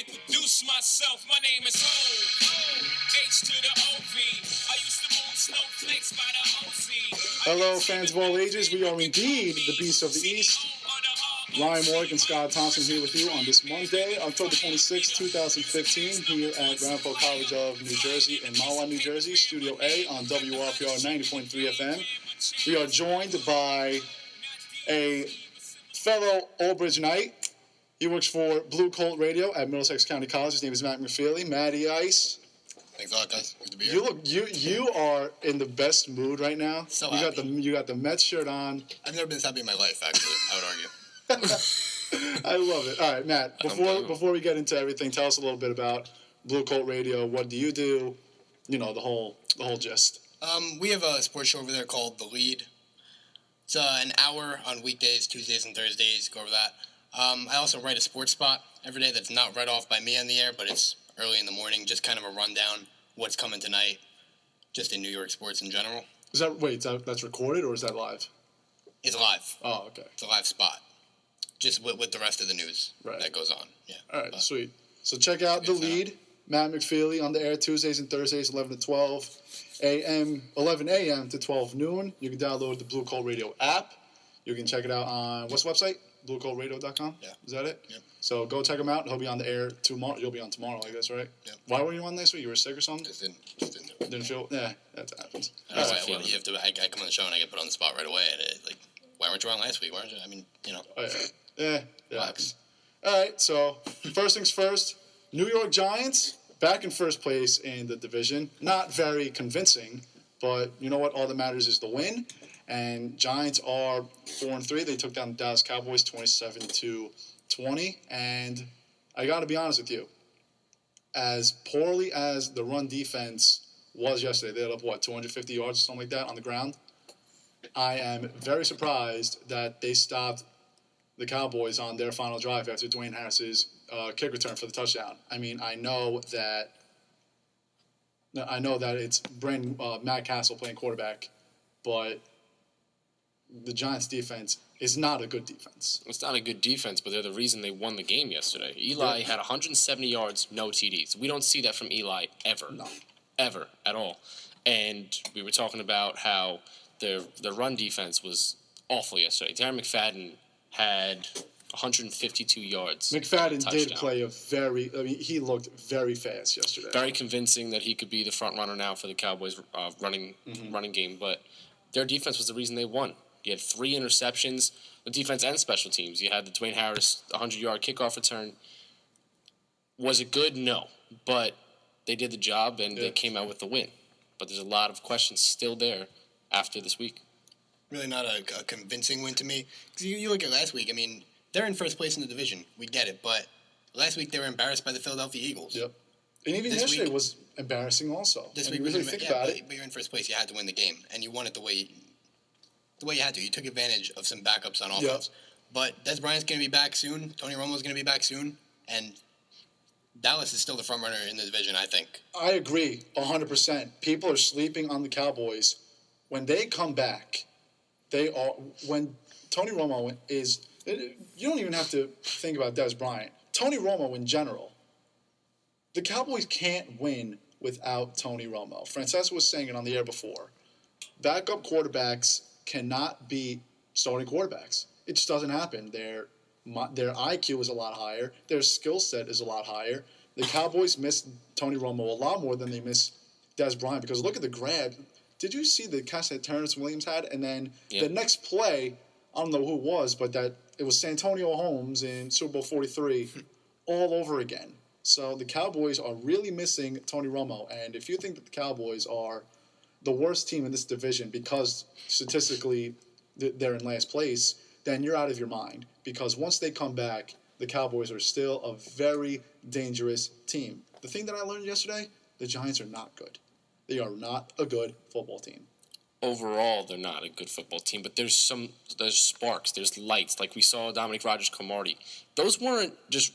introduce myself. My name is Ho. H to the OV. I used to move snowflakes by the OC. Hello, fans of all ages. We are indeed the Beasts of the East. Ryan Morgan, Scott Thompson here with you on this Monday, October 26, 2015, here at Ramapo College of New Jersey in Mahwah, New Jersey, Studio A on WRPR 90.3 FM. We are joined by a fellow Old Bridge Knight. He works for Blue Colt Radio at Middlesex County College. His name is Matt McFeely. Matty Ice. Thanks a lot, guys. Good to be here. You are in the best mood right now. So happy. You got the Mets shirt on. I've never been this happy in my life, actually, I would argue. I love it. All right, Matt, before we get into everything, tell us a little bit about Blue Colt Radio. What do you do? You know, the whole gist. We have a sports show over there called The Lead. It's an hour on weekdays, Tuesdays and Thursdays. Go over that. I also write a sports spot every day that's not read off by me on the air, but it's early in the morning, just kind of a rundown, what's coming tonight, just in New York sports in general. That's recorded or is that live? It's live. Oh, okay. It's a live spot. Just with the rest of the news that goes on. Yeah. All right, sweet. So check out The Lead, Matt McFeely on the air Tuesdays and Thursdays, 11 to 12 11 a.m. to 12 noon. You can download the Blue Colt Radio app. You can check it out on, what's the website? BlueColtRadio.com? Yeah. Is that it? Yeah. So go check him out. He'll be on the air tomorrow. You'll be on tomorrow, I guess, right? Yeah. Why were you on this week? You were sick or something? Just didn't feel? Yeah, that happens. I come on the show and I get put on the spot right away. And why weren't you on last week? Why weren't you? I mean, you know. Oh, yeah, happens. All right, so first things first, New York Giants back in first place in the division. Not very convincing, but you know what? All that matters is the win. And Giants are 4-3. They took down the Dallas Cowboys 27-20. And I got to be honest with you, as poorly as the run defense was yesterday, they had up 250 yards or something like that on the ground. I am very surprised that they stopped the Cowboys on their final drive after Dwayne Harris's kick return for the touchdown. I mean, I know that it's Matt Castle playing quarterback, but the Giants' defense is not a good defense. It's not a good defense, but they're the reason they won the game yesterday. Eli had 170 yards, no TDs. We don't see that from Eli ever. No. Ever at all. And we were talking about how the run defense was awful yesterday. Darren McFadden had 152 yards. McFadden did play he looked very fast yesterday. Very convincing that he could be the front runner now for the Cowboys running game, but their defense was the reason they won. You had 3 interceptions, the defense and special teams. You had the Dwayne Harris 100-yard kickoff return. Was it good? No. But they did the job, and they came out with the win. But there's a lot of questions still there after this week. Really not a convincing win to me. Because you look at last week, I mean, they're in first place in the division. We get it. But last week they were embarrassed by the Philadelphia Eagles. Yep. And even yesterday was embarrassing also. This week, really think about it. But you're in first place. You had to win the game. And you won it the way you had to. You took advantage of some backups on offense. Yep. But Des Bryant's going to be back soon. Tony Romo's going to be back soon. And Dallas is still the front runner in the division, I think. I agree 100%. People are sleeping on the Cowboys. When they come back, when Tony Romo is, you don't even have to think about Des Bryant. Tony Romo in general, the Cowboys can't win without Tony Romo. Francesco was saying it on the air before. Backup quarterbacks cannot be starting quarterbacks. It just doesn't happen. Their IQ is a lot higher. Their skill set is a lot higher. The Cowboys miss Tony Romo a lot more than they miss Des Bryant because look at the grab. Did you see the catch that Terrence Williams had? And then the next play, I don't know who it was, but it was Santonio Holmes in Super Bowl 43 all over again. So the Cowboys are really missing Tony Romo. And if you think that the Cowboys are the worst team in this division because statistically they're in last place, then you're out of your mind. Because once they come back, the Cowboys are still a very dangerous team. The thing that I learned yesterday, the Giants are not good. They are not a good football team. Overall, they're not a good football team, but there's sparks, there's lights, like we saw Dominic Rodgers-Cromartie. Those weren't just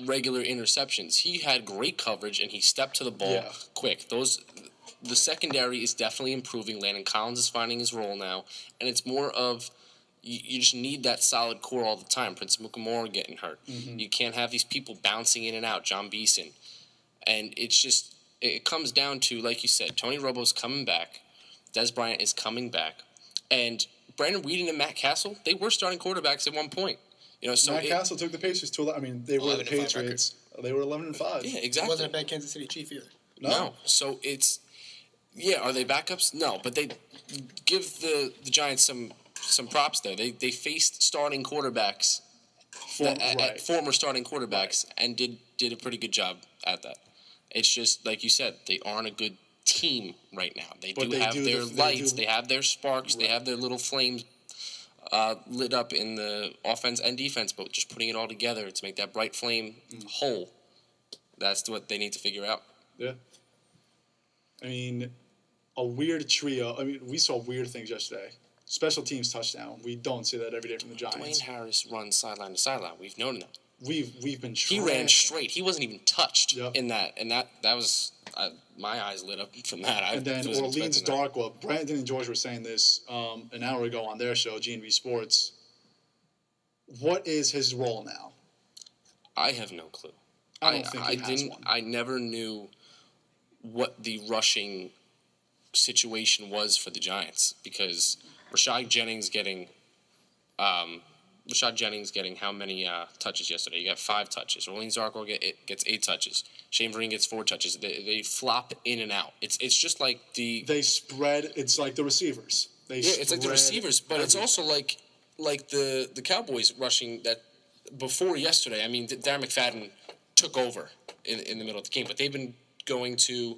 regular interceptions. He had great coverage, and he stepped to the ball quick. The secondary is definitely improving. Landon Collins is finding his role now, and it's more of you just need that solid core all the time. Prince Mukamura getting hurt. You can't have these people bouncing in and out. John Beeson, and it's just it comes down to, like you said, Tony Romo's coming back, Des Bryant is coming back, and Brandon Weeden and Matt Castle, they were starting quarterbacks at one point. So Matt Castle took the Pacers to. I mean, they were the 11-5 Patriots. They were 11-5. yeah, It exactly. wasn't a bad Kansas City Chief either. No. So it's are they backups? No, but they give the Giants some props there. They faced starting quarterbacks, former starting quarterbacks, and did a pretty good job at that. It's just like you said, they aren't a good team right now. They have their lights, they have their sparks, they have their little flames lit up in the offense and defense, but just putting it all together to make that bright flame whole, that's what they need to figure out. Yeah. I mean, a weird trio. I mean, we saw weird things yesterday. Special teams touchdown. We don't see that every day from the Giants. Dwayne Harris runs sideline to sideline. We've known that. We've been. He ran straight. He wasn't even touched Yep. in that, and that was my eyes lit up from that. And then wasn't Orleans expecting that. Darkwa. Brandon and George were saying this an hour ago on their show, G&V Sports. What is his role now? I have no clue. I don't think he has one. I never knew what the rushing situation was for the Giants because Rashad Jennings getting how many touches yesterday? You got 5 touches. Orleans Darkwa gets 8 touches. Shane Vereen gets 4 touches. They flop in and out. It's just like They spread. It's like the receivers. it's like the receivers, but it's also like the Cowboys rushing that before yesterday. I mean, Darren McFadden took over in the middle of the game, but they've been going to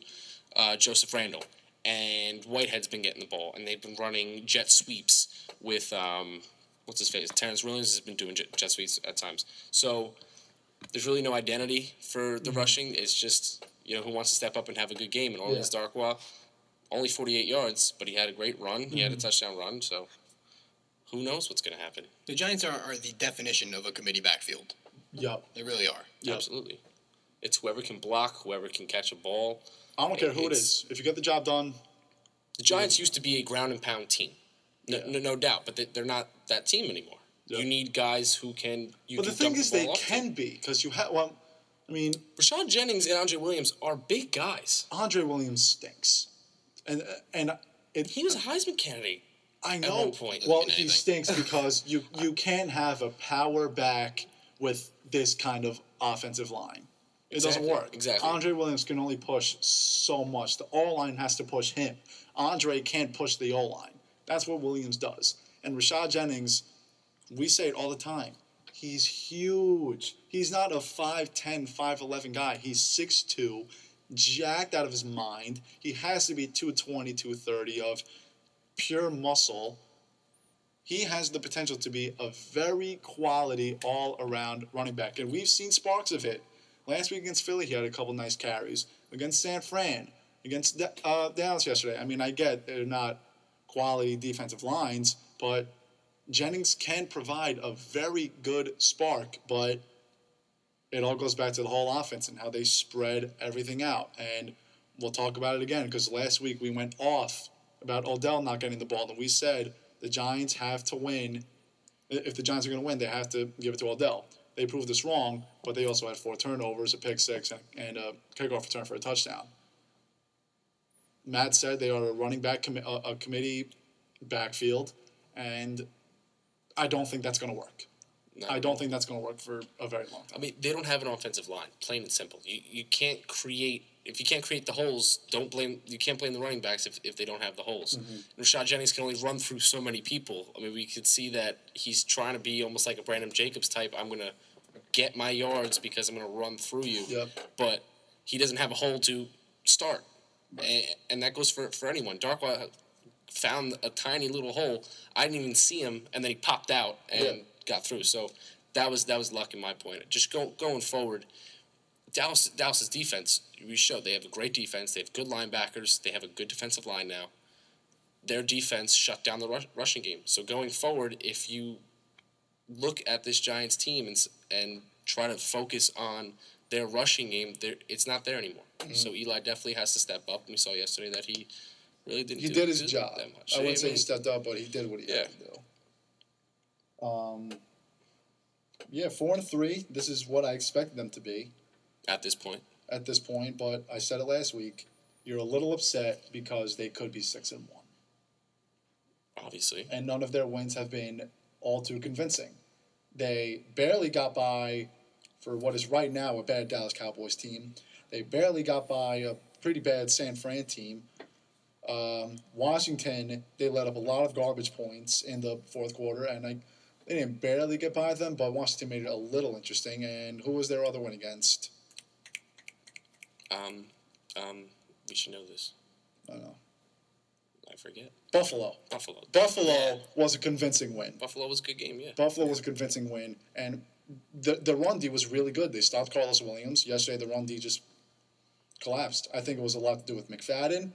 Joseph Randall, and Whitehead's been getting the ball, and they've been running jet sweeps with what's his face? Terrence Williams has been doing jet sweeps at times. So there's really no identity for the rushing. It's just who wants to step up and have a good game. And Orleans Darkwa, only 48 yards, but he had a great run. He had a touchdown run. So who knows what's going to happen? The Giants are the definition of a committee backfield. Yup. They really are. Yep. Absolutely. It's whoever can block, whoever can catch a ball. I don't care who it is. If you get the job done. The Giants used to be a ground and pound team. No doubt, but they're not that team anymore. Yep. You need guys who can. But the thing is, they can be because you have. Well, I mean, Rashad Jennings and Andre Williams are big guys. Andre Williams stinks, and He was a Heisman candidate. I at know. one point. Well, Anything. he stinks because you can't have a power back with this kind of offensive line. It doesn't Exactly, work. exactly. Andre Williams can only push so much. The O-line has to push him. Andre can't push the O-line. That's what Williams does. And Rashad Jennings, we say it all the time. He's huge. He's not a 5'10", 5'11" guy. He's 6'2", jacked out of his mind. He has to be 220, 230 of pure muscle. He has the potential to be a very quality all-around running back. And we've seen sparks of it. Last week against Philly, he had a couple nice carries. Against San Fran, against Dallas yesterday. I mean, I get they're not quality defensive lines, but Jennings can provide a very good spark, but it all goes back to the whole offense and how they spread everything out. And we'll talk about it again because last week we went off about Odell not getting the ball, and we said the Giants have to win. If the Giants are going to win, they have to give it to Odell. They proved us wrong, but they also had 4 turnovers, a pick six, and a kickoff return for a touchdown. Matt said they are a running back a committee backfield, and I don't think that's going to work. No. I don't think that's going to work for a very long time. I mean, they don't have an offensive line. Plain and simple. You can't create. If you can't create the holes, you can't blame the running backs if they don't have the holes. Mm-hmm. And Rashad Jennings can only run through so many people. I mean, we could see that he's trying to be almost like a Brandon Jacobs type. I'm going to get my yards because I'm going to run through you. Yep. But he doesn't have a hole to start. And that goes for anyone. Darkwa found a tiny little hole. I didn't even see him, and then he popped out and got through. So that was luck in my point. Just going forward, Dallas's defense, we showed they have a great defense. They have good linebackers. They have a good defensive line now. Their defense shut down the rushing game. So going forward, if you look at this Giants team and try to focus on their rushing game, it's not there anymore. Mm-hmm. So Eli definitely has to step up. And we saw yesterday that he really didn't. He did his job. that much. I wouldn't say he stepped up, but he did what he had to do. Yeah, 4-3. This is what I expected them to be At this point, at this point. But I said it last week. You're a little upset because they could be 6-1, obviously. and none of their wins have been all too convincing. They barely got by for what is right now a bad Dallas Cowboys team. They barely got by a pretty bad San Fran team. Washington, they let up a lot of garbage points in the fourth quarter, and they didn't barely get by them, but Washington made it a little interesting. And who was their other win against? We should know this. I don't know. I forget. Buffalo. Buffalo. Buffalo was a convincing win. Buffalo was a good game, yeah. Buffalo was a convincing win, and the run D was really good. They stopped Carlos Williams. Yesterday, the run D just collapsed. I think it was a lot to do with McFadden,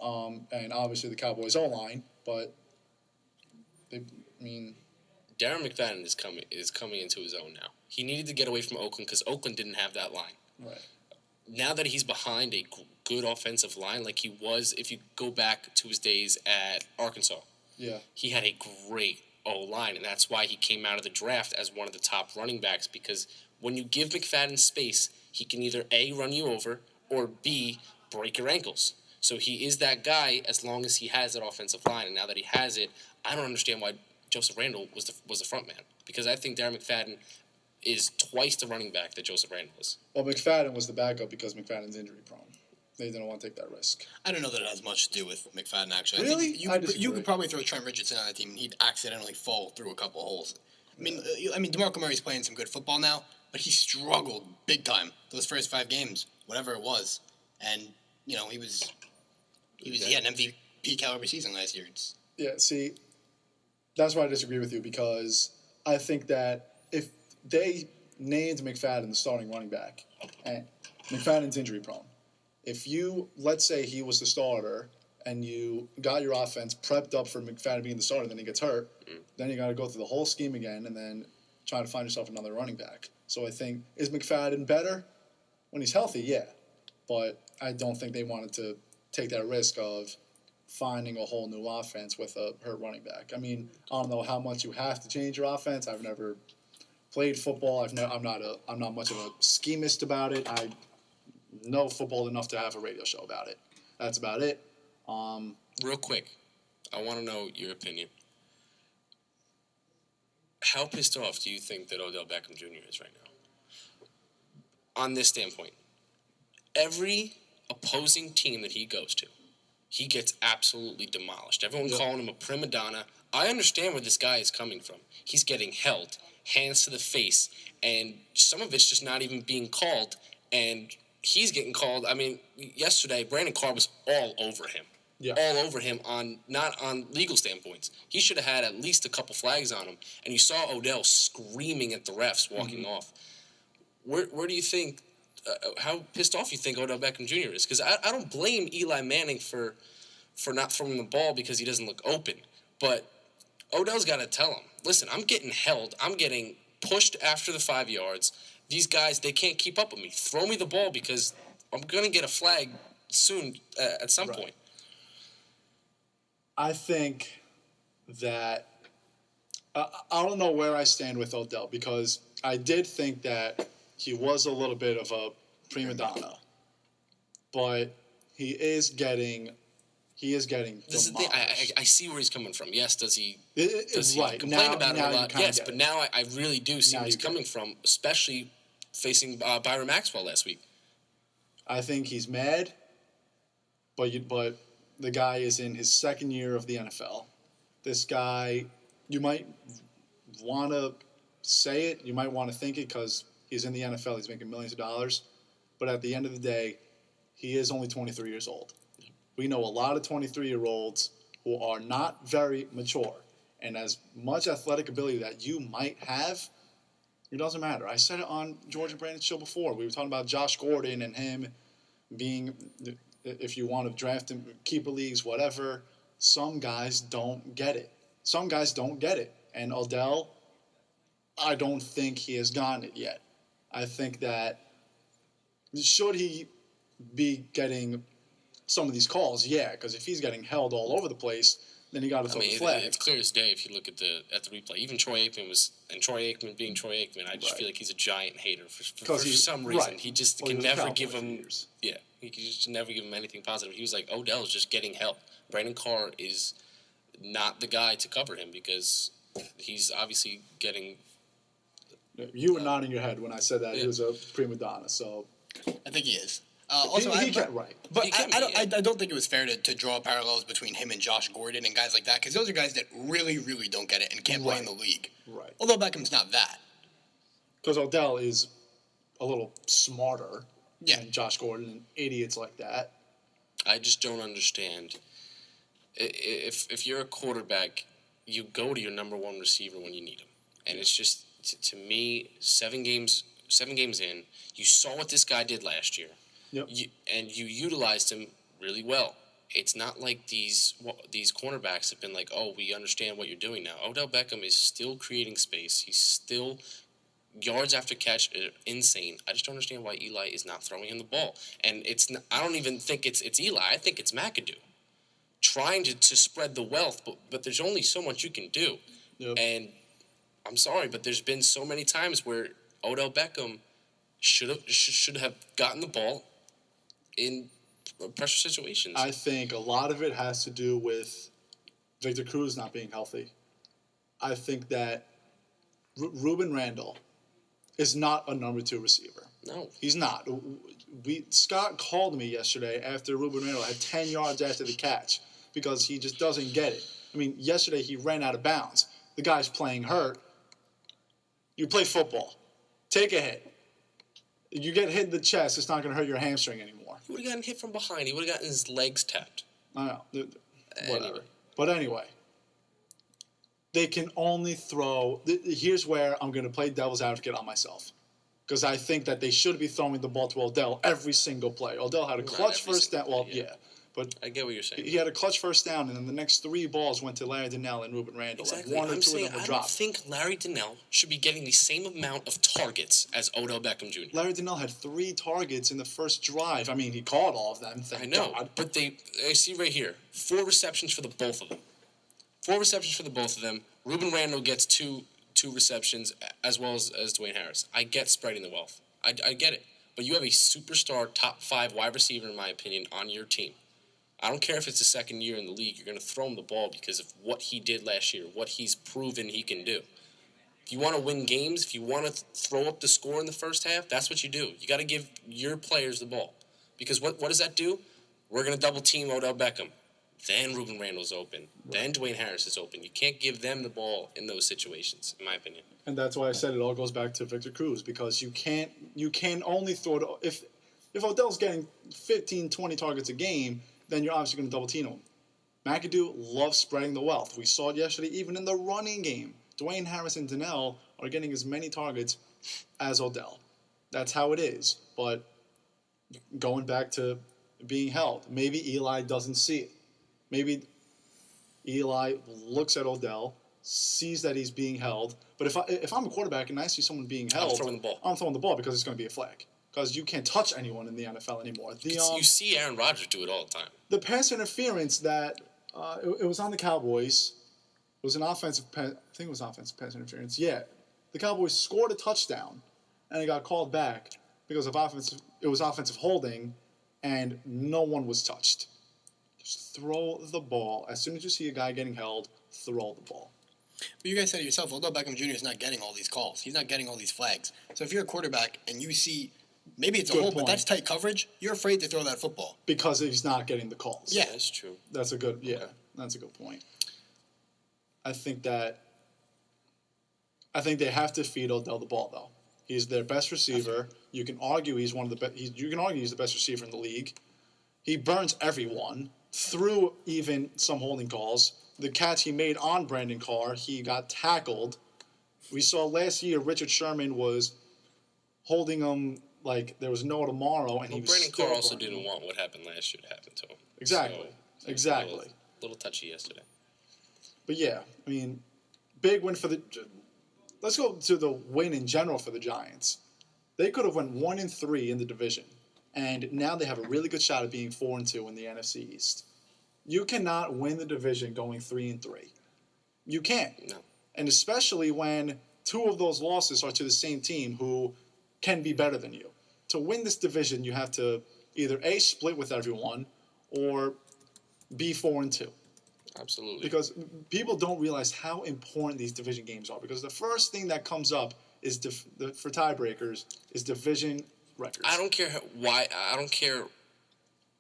and obviously the Cowboys O-line, but Darren McFadden is coming into his own now. He needed to get away from Oakland because Oakland didn't have that line. right. Now that he's behind a good offensive line, like he was, if you go back to his days at Arkansas, Yeah. he had a great O-line, and that's why he came out of the draft as one of the top running backs, because when you give McFadden space, he can either A, run you over, or B, break your ankles. So he is that guy as long as he has that offensive line, and now that he has it, I don't understand why Joseph Randle was the front man, because I think Darren McFadden is twice the running back that Joseph Randle is. Well, McFadden was the backup because McFadden's injury prone. They didn't want to take that risk. I don't know that it has much to do with McFadden, actually. Really? I think I you disagree. could probably throw Trent Richardson on that team and he'd accidentally fall through a couple of holes. I mean, DeMarco Murray's playing some good football now, but he struggled big time those first 5 games, whatever it was. And, he had an MVP caliber season last year. Yeah, see, that's why I disagree with you, because I think that if they named McFadden the starting running back, and McFadden's injury prone, if you, let's say he was the starter, and you got your offense prepped up for McFadden being the starter, then he gets hurt, then you got to go through the whole scheme again, and then try to find yourself another running back. So I think, is McFadden better? When he's healthy, yeah. But I don't think they wanted to take that risk of finding a whole new offense with a hurt running back. I mean, I don't know how much you have to change your offense. I've never played football. I'm not much of a schemist about it. I know football enough to have a radio show about it. That's about it. Real quick, I want to know your opinion. How pissed off do you think that Odell Beckham Jr. is right now? On this standpoint, every opposing team that he goes to, he gets absolutely demolished. Everyone's calling him a prima donna. I understand where this guy is coming from. He's getting held, hands to the face, and some of it's just not even being called, and he's getting called. I mean, yesterday, Brandon Carr was all over him. Yeah. All over him not on legal standpoints. He should have had at least a couple flags on him, and you saw Odell screaming at the refs walking off. Where do you think, how pissed off you think Odell Beckham Jr. is? Because I don't blame Eli Manning for not throwing the ball because he doesn't look open. But Odell's got to tell him, listen, I'm getting held. I'm getting pushed after the 5 yards. These guys, they can't keep up with me. Throw me the ball because I'm going to get a flag soon at some point. I think that I don't know where I stand with Odell, because I did think that he was a little bit of a prima donna, but he is getting This is the thing. demolished. I see where he's coming from. Yes, does he Right. complain Now- about it now a you lot? kinda Yes, get but it. now I really do see Now where he's you get coming from, especially facing Byron Maxwell last week. I think he's mad, but the guy is in his second year of the NFL. This guy, you might want to say it, you might want to think it because he's in the NFL, he's making millions of dollars, but at the end of the day, he is only 23 years old. We know a lot of 23-year-olds who are not very mature, and as much athletic ability that you might have, it doesn't matter. I said it on George and Brandon's show before. We were talking about Josh Gordon and him being, if you want to draft him, keeper leagues, whatever. Some guys don't get it. Some guys don't get it. And Odell, I don't think he has gotten it yet. I think that should he be getting some of these calls? Yeah, because if he's getting held all over the place, then you got to I throw mean, the flag. it's clear as day if you look at the replay. Even Troy Aikman being Troy Aikman, I just Right. feel like he's a giant hater for He's- some reason. right. He just Well, he can was a never Cowboy give for him. years. Yeah, he can just never give him anything positive. He was like, Odell's just getting help. Brandon Carr is not the guy to cover him because he's obviously getting. You were nodding your head when I said that he Yeah. was a prima donna. So I think he is. Also, he I, can't right. But He can I, be, I don't think it was fair to draw parallels between him and Josh Gordon and guys like that because those are guys that really, really don't get it and can't play in the league. Right. Although Beckham's not that. Because Odell is a little smarter Yeah. than Josh Gordon and idiots like that. I just don't understand. If you're a quarterback, you go to your number one receiver when you need him, and it's just to me 7 games in, you saw what this guy did last year. Yep. You utilized him really well. It's not like these cornerbacks have been like, oh, we understand what you're doing now. Odell Beckham is still creating space. He's still yards after catch are insane. I just don't understand why Eli is not throwing him the ball. And I don't even think it's Eli. I think it's McAdoo trying to spread the wealth, but there's only so much you can do. Yep. And I'm sorry, but there's been so many times where Odell Beckham should have gotten the ball in pressure situations. I think a lot of it has to do with Victor Cruz not being healthy. I think that Ruben Randall is not a number 2 receiver. No. He's not. Scott called me yesterday after Ruben Randall had 10 yards after the catch because he just doesn't get it. I mean, yesterday he ran out of bounds. The guy's playing hurt. You play football. Take a hit. You get hit in the chest, it's not going to hurt your hamstring anymore. He would have gotten hit from behind. He would have gotten his legs tapped. I know. Whatever. Anyway. But anyway, they can only throw. Here's where I'm going to play devil's advocate on myself. Because I think that they should be throwing the ball to Odell every single play. Odell had a clutch every first down. single Well, play, yeah. But I get what you're saying. he had a clutch first down, and then the next 3 balls went to Larry Donnell and Ruben Randall. Exactly. And 1 or I'm 2 saying of them were I don't dropped. think Larry Donnell should be getting the same amount of targets as Odell Beckham Jr. Larry Donnell had 3 targets in the first drive. I mean, he caught all of them. Thank I know, God. but I see right here 4 receptions for the both of them. 4 receptions for the both of them. Ruben Randall gets two receptions as well as Dwayne Harris. I get spreading the wealth. I get it. But you have a superstar top 5 wide receiver, in my opinion, on your team. I don't care if it's the second year in the league. You're going to throw him the ball because of what he did last year, what he's proven he can do. If you want to win games, if you want to throw up the score in the first half, that's what you do. You got to give your players the ball. Because what does that do? We're going to double team Odell Beckham. Then Ruben Randall's open. Then Dwayne Harris is open. You can't give them the ball in those situations, in my opinion. And that's why I said it all goes back to Victor Cruz, because you can only throw to, if Odell's getting 15, 20 targets a game, then you're obviously going to double team him. McAdoo loves spreading the wealth. We saw it yesterday even in the running game. Dwayne Harris and Donnell are getting as many targets as Odell. That's how it is. But going back to being held, maybe Eli doesn't see it. Maybe Eli looks at Odell, sees that he's being held. But if I'm a quarterback and I see someone being held, I'm throwing the ball. I'm throwing the ball because it's going to be a flag. Because you can't touch anyone in the NFL anymore. You see Aaron Rodgers do it all the time. The pass interference that it was on the Cowboys. It was an offensive I think it was offensive pass interference. Yeah, the Cowboys scored a touchdown, and it got called back because of offensive. It was offensive holding, and no one was touched. Just throw the ball as soon as you see a guy getting held. Throw the ball. But you guys said it yourself. Odell Beckham Jr. is not getting all these calls. He's not getting all these flags. So if you're a quarterback and you see maybe it's a Good hold, but point. that's tight coverage, you're afraid to throw that football. Because he's not getting the calls. Yeah. That's true. That's a good That's a good point. I think they have to feed Odell the ball though. He's their best receiver. You can argue he's one of the best. You can argue he's the best receiver in the league. He burns everyone through even some holding calls. The catch he made on Brandon Carr, he got tackled. We saw last year Richard Sherman was holding him like there was no tomorrow, and he was Brandon still Carr also burning didn't him. want what happened last year to happen to him. Exactly. So, Exactly. A little touchy yesterday. But yeah, I mean, big win for the. Let's go to the win in general for the Giants. They could have went 1-3 in the division, and now they have a really good shot at being 4-2 in the NFC East. You cannot win the division going 3-3. You can't. No. And especially when two of those losses are to the same team who can be better than you. To win this division, you have to either A, split with everyone, or be 4-2. Absolutely. Because people don't realize how important these division games are. Because the first thing that comes up is for tiebreakers is division records. I don't care why. I don't care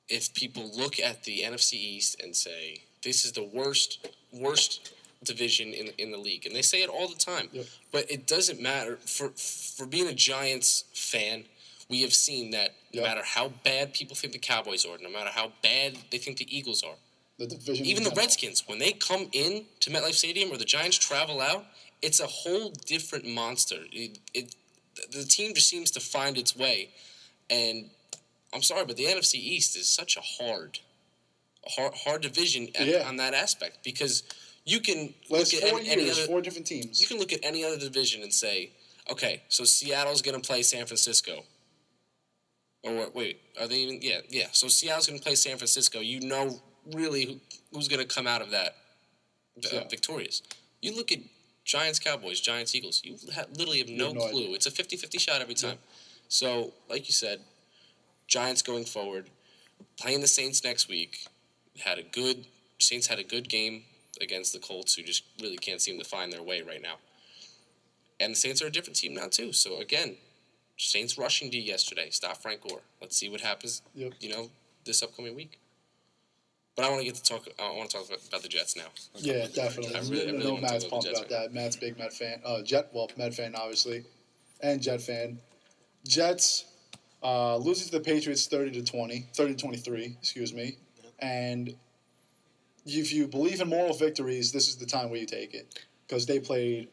if people look at the NFC East and say this is the worst division in the league, and they say it all the time. Yep. But it doesn't matter. For being a Giants fan, we have seen that no Yep. matter how bad people think the Cowboys are, no matter how bad they think the Eagles are, The division. even in the general. Redskins, when they come in to MetLife Stadium or the Giants travel out, it's a whole different monster. The team just seems to find its way, and I'm sorry, but the NFC East is such a hard division Yeah. on that aspect, because you can Last look at 4 any years, other 4 different teams. you can look at any other division and say, okay, so Seattle's going to play San Francisco. Or wait, are they even? Yeah. So Seattle's going to play San Francisco. You know really who's going to come out of that Yeah. victorious. You look at Giants, Cowboys, Giants, Eagles. You literally have no no clue. idea. It's a 50-50 shot every time. So, like you said, Giants going forward, playing the Saints next week. Saints had a good game against the Colts, who just really can't seem to find their way right now. And the Saints are a different team now too. So again, Saints rushing D yesterday. Stop Frank Gore. Let's see what happens. Yep. This upcoming week. But I want to talk about the Jets now. Yeah, definitely. I really no, want to Matt's talk about pumped the Jets about that. Matt's a big Met fan. Met fan obviously, and Jet fan. Jets losing to the Patriots 30-23. Excuse me. And if you believe in moral victories, this is the time where you take it, because they played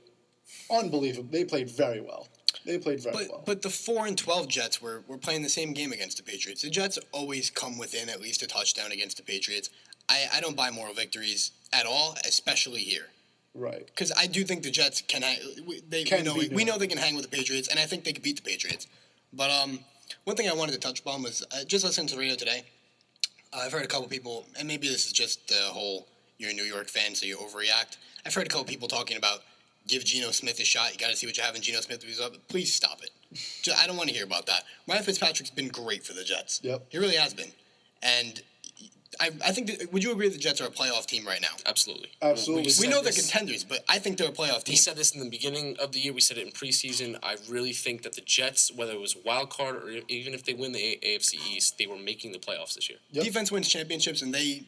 unbelievable. They played very well. But the 4-12 Jets were playing the same game against the Patriots. The Jets always come within at least a touchdown against the Patriots. I don't buy moral victories at all, especially here. Right. Because I do think the Jets can hang. We know they can hang with the Patriots, and I think they could beat the Patriots. But one thing I wanted to touch upon was just listening to the radio today. I've heard a couple people, and maybe this is just the whole you're a New York fan, so you overreact. I've heard a couple people talking about give Geno Smith a shot. You got to see what you have in Geno Smith. Please stop it. I don't want to hear about that. Ryan Fitzpatrick's been great for the Jets. Yep. He really has been. And I think would you agree that the Jets are a playoff team right now? Absolutely. Absolutely. We said know they're this- contenders, but I think they're a playoff We team. said this in the beginning of the year. We said it in preseason. I really think that the Jets, whether it was wild card or even if they win the AFC East, they were making the playoffs this year. Yep. Defense wins championships, and they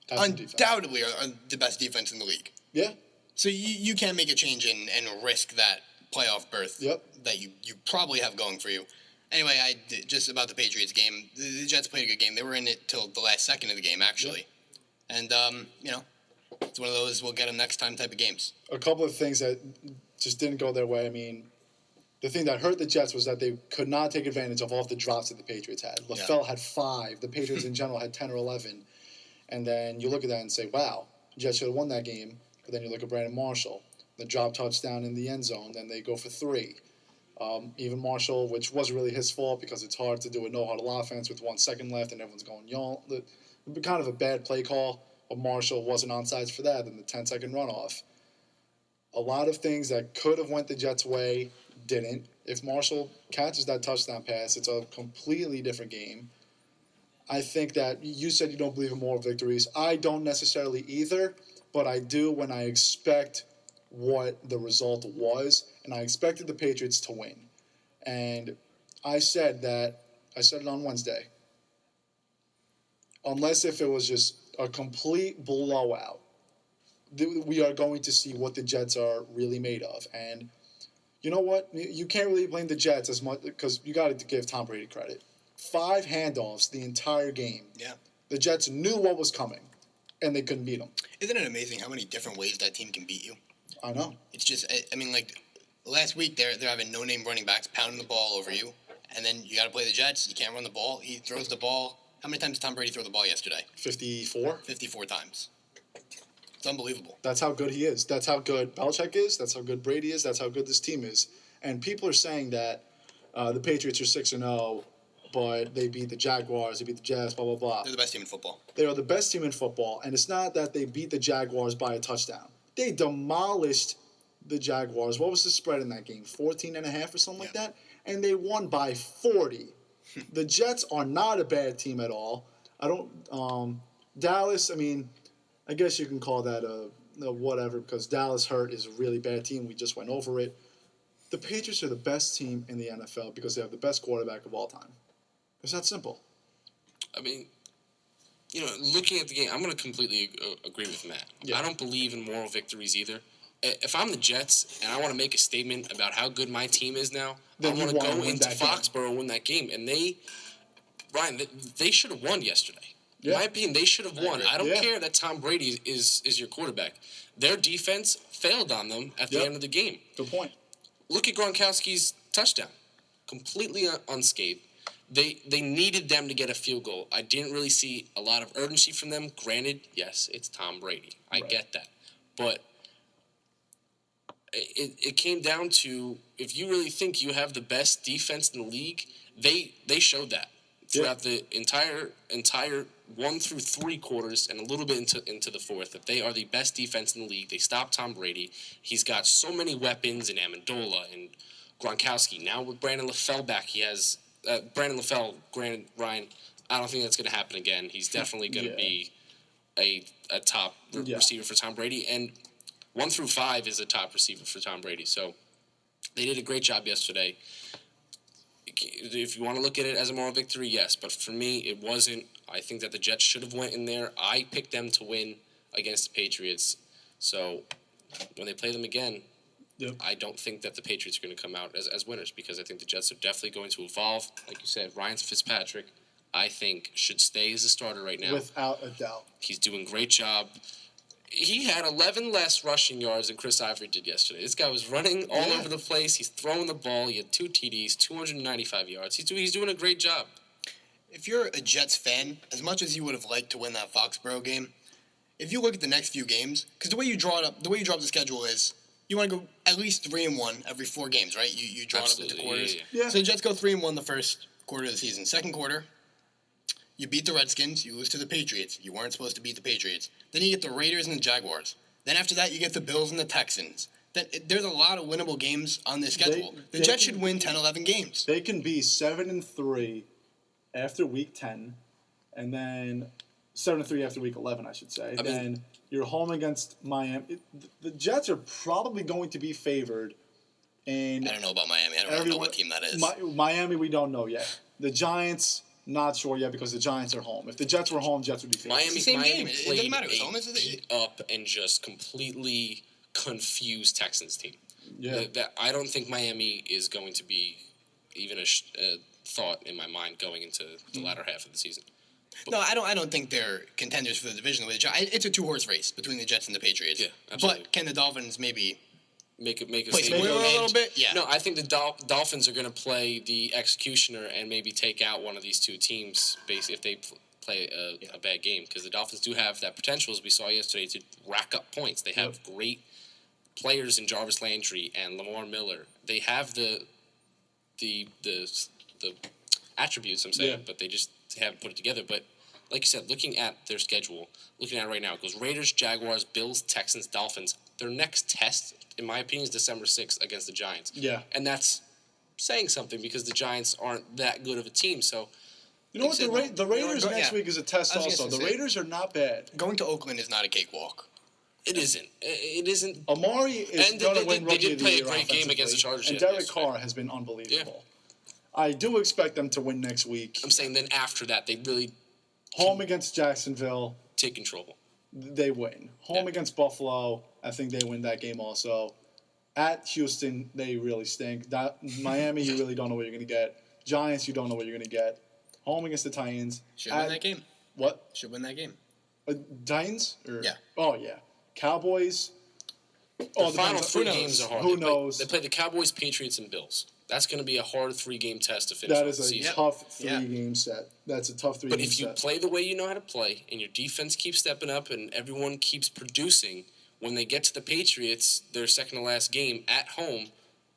Have some defense. undoubtedly are the best defense in the league. Yeah. So you can't make a change and risk that playoff berth Yep. that you probably have going for you. Anyway, just about the Patriots game. The Jets played a good game. They were in it till the last second of the game, actually. And, it's one of those we'll get them next time type of games. A couple of things that just didn't go their way. I mean, the thing that hurt the Jets was that they could not take advantage of all the drops that the Patriots had. LaFell had 5. The Patriots in general had 10 or 11. And then you look at that and say, wow, the Jets should have won that game. But then you look at Brandon Marshall, the drop touchdown in the end zone. Then they go for 3. Even Marshall, which wasn't really his fault because it's hard to do a no-huddle offense with 1 second left and everyone's going, kind of a bad play call. But Marshall wasn't onside for that, and the 10-second runoff. A lot of things that could have went the Jets' way didn't. If Marshall catches that touchdown pass, it's a completely different game. I think that you said you don't believe in moral victories. I don't necessarily either, but I do when I expect what the result was, and I expected the Patriots to win. And I said it on Wednesday. Unless if it was just a complete blowout, we are going to see what the Jets are really made of. And you know what? You can't really blame the Jets as much because you got to give Tom Brady credit. 5 handoffs the entire game. Yeah. The Jets knew what was coming, and they couldn't beat them. Isn't it amazing how many different ways that team can beat you? I know. It's just, last week they're having no-name running backs pounding the ball over you, and then you got to play the Jets. You can't run the ball. He throws the ball. How many times did Tom Brady throw the ball yesterday? 54. 54 times. It's unbelievable. That's how good he is. That's how good Belichick is. That's how good Brady is. That's how good this team is. And people are saying that the Patriots are 6-0 but they beat the Jaguars, they beat the Jets, blah, blah, blah. They're the best team in football. They are the best team in football, and it's not that they beat the Jaguars by a touchdown. They demolished the Jaguars. What was the spread in that game? 14.5 or something like that? And they won by 40. The Jets are not a bad team at all. Dallas, I mean, I guess you can call that a whatever because Dallas hurt is a really bad team. We just went over it. The Patriots are the best team in the NFL because they have the best quarterback of all time. It's that simple. I mean, looking at the game, I'm going to completely agree with Matt. Yeah. I don't believe in moral victories either. If I'm the Jets and I want to make a statement about how good my team is now, Then I you want to wanna go win into that game. Foxborough and win that game. And they should have won yesterday. In Yeah. my opinion, they should have won. I don't Yeah. care that Tom Brady is your quarterback. Their defense failed on them at the Yep. end of the game. Good point. Look at Gronkowski's touchdown. Completely unscathed. They needed them to get a field goal. I didn't really see a lot of urgency from them. Granted, yes, it's Tom Brady. I Right. get that. But it came down to if you really think you have the best defense in the league, they showed that throughout the entire 1 through 3 quarters and a little bit into the fourth that they are the best defense in the league. They stopped Tom Brady. He's got so many weapons in Amendola and Gronkowski. Now with Brandon LaFell back, he has Brandon LaFell. Granted, Ryan, I don't think that's going to happen again. He's definitely going to Yeah. be a top Yeah. receiver for Tom Brady, and 1 through 5 is a top receiver for Tom Brady. So they did a great job yesterday. If you want to look at it as a moral victory, yes. But for me, it wasn't. I think that the Jets should have went in there. I picked them to win against the Patriots. So when they play them again, Yep. I don't think that the Patriots are going to come out as winners because I think the Jets are definitely going to evolve. Like you said, Ryan Fitzpatrick, I think, should stay as a starter right now. Without a doubt. He's doing a great job. He had 11 less rushing yards than Chris Ivory did yesterday. This guy was running all Yeah. over the place. He's throwing the ball. He had 2 TDs, 295 yards. He's doing a great job. If you're a Jets fan, as much as you would have liked to win that Foxborough game, if you look at the next few games, because the way you draw up the schedule is you want to go at least 3-1 every 4 games, right? You draw it up into Absolutely, quarters. yeah. So the Jets go 3-1 the first quarter of the season. Second quarter, you beat the Redskins. You lose to the Patriots. You weren't supposed to beat the Patriots. Then you get the Raiders and the Jaguars. Then after that, you get the Bills and the Texans. There's a lot of winnable games on this schedule. The they Jets can- should win 10, 11 games. They can be 7-3 after week 10, and then 7-3 after week 11, I should say. Then you're home against Miami. The Jets are probably going to be favored. And I don't know about Miami. I don't know what team that is. Miami, we don't know yet. The Giants, not sure yet because the Giants are home. If the Jets were home, Jets would be favored. the same Miami game. It doesn't played matter. It's a home, isn't it? beat up and just completely confused Texans team. Yeah. That I don't think Miami is going to be even a thought in my mind going into the latter half of the season. No, I don't think they're contenders for the division. It's a 2-horse race between the Jets and the Patriots. Yeah, absolutely. But can the Dolphins maybe Make a play statement. spoiler a little bit? Yeah. No, I think the Dolphins are going to play the executioner and maybe take out one of these two teams basically if they play a bad game because the Dolphins do have that potential, as we saw yesterday, to rack up points. They have great players in Jarvis Landry and Lamar Miller. They have the attributes, I'm saying, Yeah. but they just haven't put it together. But like you said, looking at their schedule, looking at it right now, it goes Raiders, Jaguars, Bills, Texans, Dolphins. Their next test, in my opinion, is December 6th against the Giants. Yeah. And that's saying something because the Giants aren't that good of a team. So You know what? The Raiders next yeah. week is a test I was also. gonna The say- Raiders are not bad. Going to Oakland is not a cakewalk. it isn't. It isn't. Amari is And going to they win did Rookie of the play a Year great game against the offensively, Chargers and yesterday. Derek Carr has been unbelievable. I do expect them to win next week. I'm saying then after that, they really Home against Jacksonville, take control. they win. Home Yeah. against Buffalo, I think they win that game also. At Houston, they really stink. Miami, you really don't know what you're going to get. Giants, you don't know what you're going to get. Home against the Titans. Should win that game. What? Should win that game. Titans? Yeah. Oh, yeah. Cowboys. The Oh, final depends. three Who games knows? are hard. Who They play- knows? They play the Cowboys, Patriots, and Bills. That's going to be a hard 3-game test to finish That off is the a season. tough Yeah. three-game set. That's a tough But three-game if you set. play the way you know how to play and your defense keeps stepping up and everyone keeps producing, when they get to the Patriots, their second to last game at home,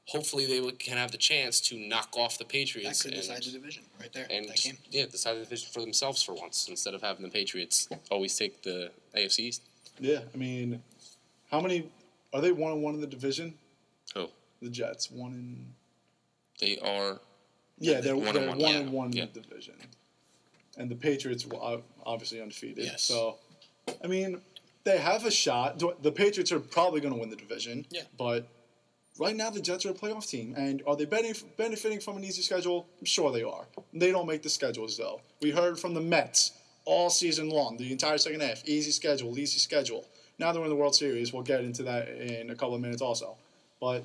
hopefully can have the chance to knock off the Patriots. That could decide the division right there. And that game. decide the division for themselves for once instead of having the Patriots always take the AFC East. Yeah, I mean, how many are they 1-1 in the division? Who? The Jets 1. They are. Yeah, they're 1-1, 1-1 yeah. in the division, and the Patriots were obviously undefeated. Yes. So, I mean, they have a shot. The Patriots are probably going to win the division. Yeah. But right now, the Jets are a playoff team, and are they benefiting from an easy schedule? I'm sure they are. They don't make the schedules though. We heard from the Mets all season long, the entire second half, easy schedule, easy schedule. Now they're in the World Series. We'll get into that in a couple of minutes also, but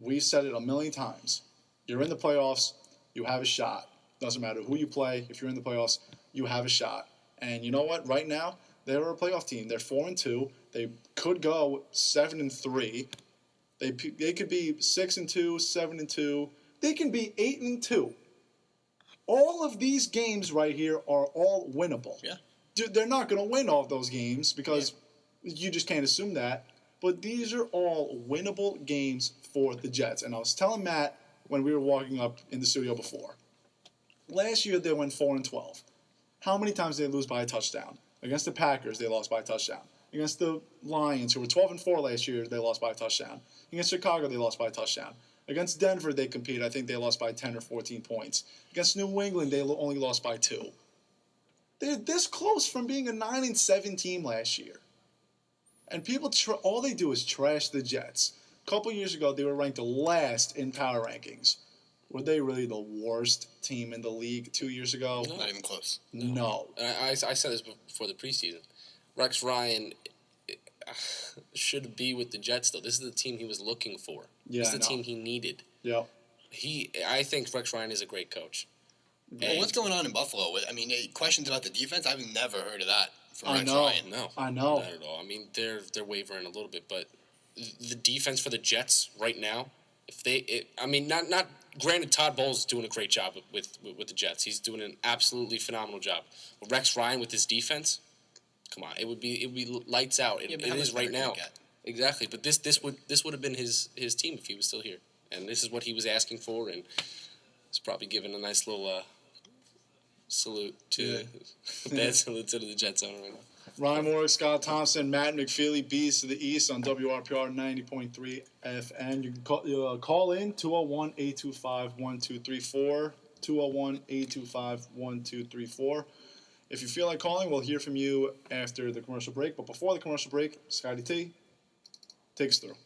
we've said it a million times. You're in the playoffs, you have a shot. Doesn't matter who you play. If you're in the playoffs, you have a shot. And you know what? Right now, they're a playoff team. They're 4-2. They could go 7-3. They could be 6-2, 7-2. They can be 8-2. All of these games right here are all winnable. Yeah. Dude, they're not going to win all of those games because you just can't assume that. But these are all winnable games for the Jets. And I was telling Matt when we were walking up in the studio before. Last year they went 4-12. How many times did they lose by a touchdown? Against the Packers, they lost by a touchdown. Against the Lions, who were 12-4 last year, they lost by a touchdown. Against Chicago, they lost by a touchdown. Against Denver, they competed. I think they lost by 10 or 14 points. Against New England, they only lost by 2. They're this close from being a 9-7 team last year. And people, all they do is trash the Jets. A couple years ago, they were ranked last in power rankings. Were they really the worst team in the league 2 years ago? Not even close. No. And I said this before the preseason. Rex Ryan should be with the Jets, though. This is the team he was looking for. Yeah, this is the I know. team he needed. Yep. I think Rex Ryan is a great coach. Well, what's going on in Buffalo? I mean, questions about the defense. I've never heard of that from I Rex know. Ryan. No, I know. not at all. I mean, they're wavering a little bit, but the defense for the Jets right now, not granted, Todd Bowles is doing a great job with the Jets. He's doing an absolutely phenomenal job. But Rex Ryan with his defense, come on, it would be lights out. It how is much right better now. can it get? Exactly, but this would have been his team if he was still here, and this is what he was asking for, and he's probably giving a nice little salute to bad salute to the Jets owner right now. Ryan Moore, Scott Thompson, Matt McFeely, Beast of the East on WRPR 90.3 FM. You can call in 201-825-1234, 201-825-1234. If you feel like calling, we'll hear from you after the commercial break. But before the commercial break, Scotty T, take us through.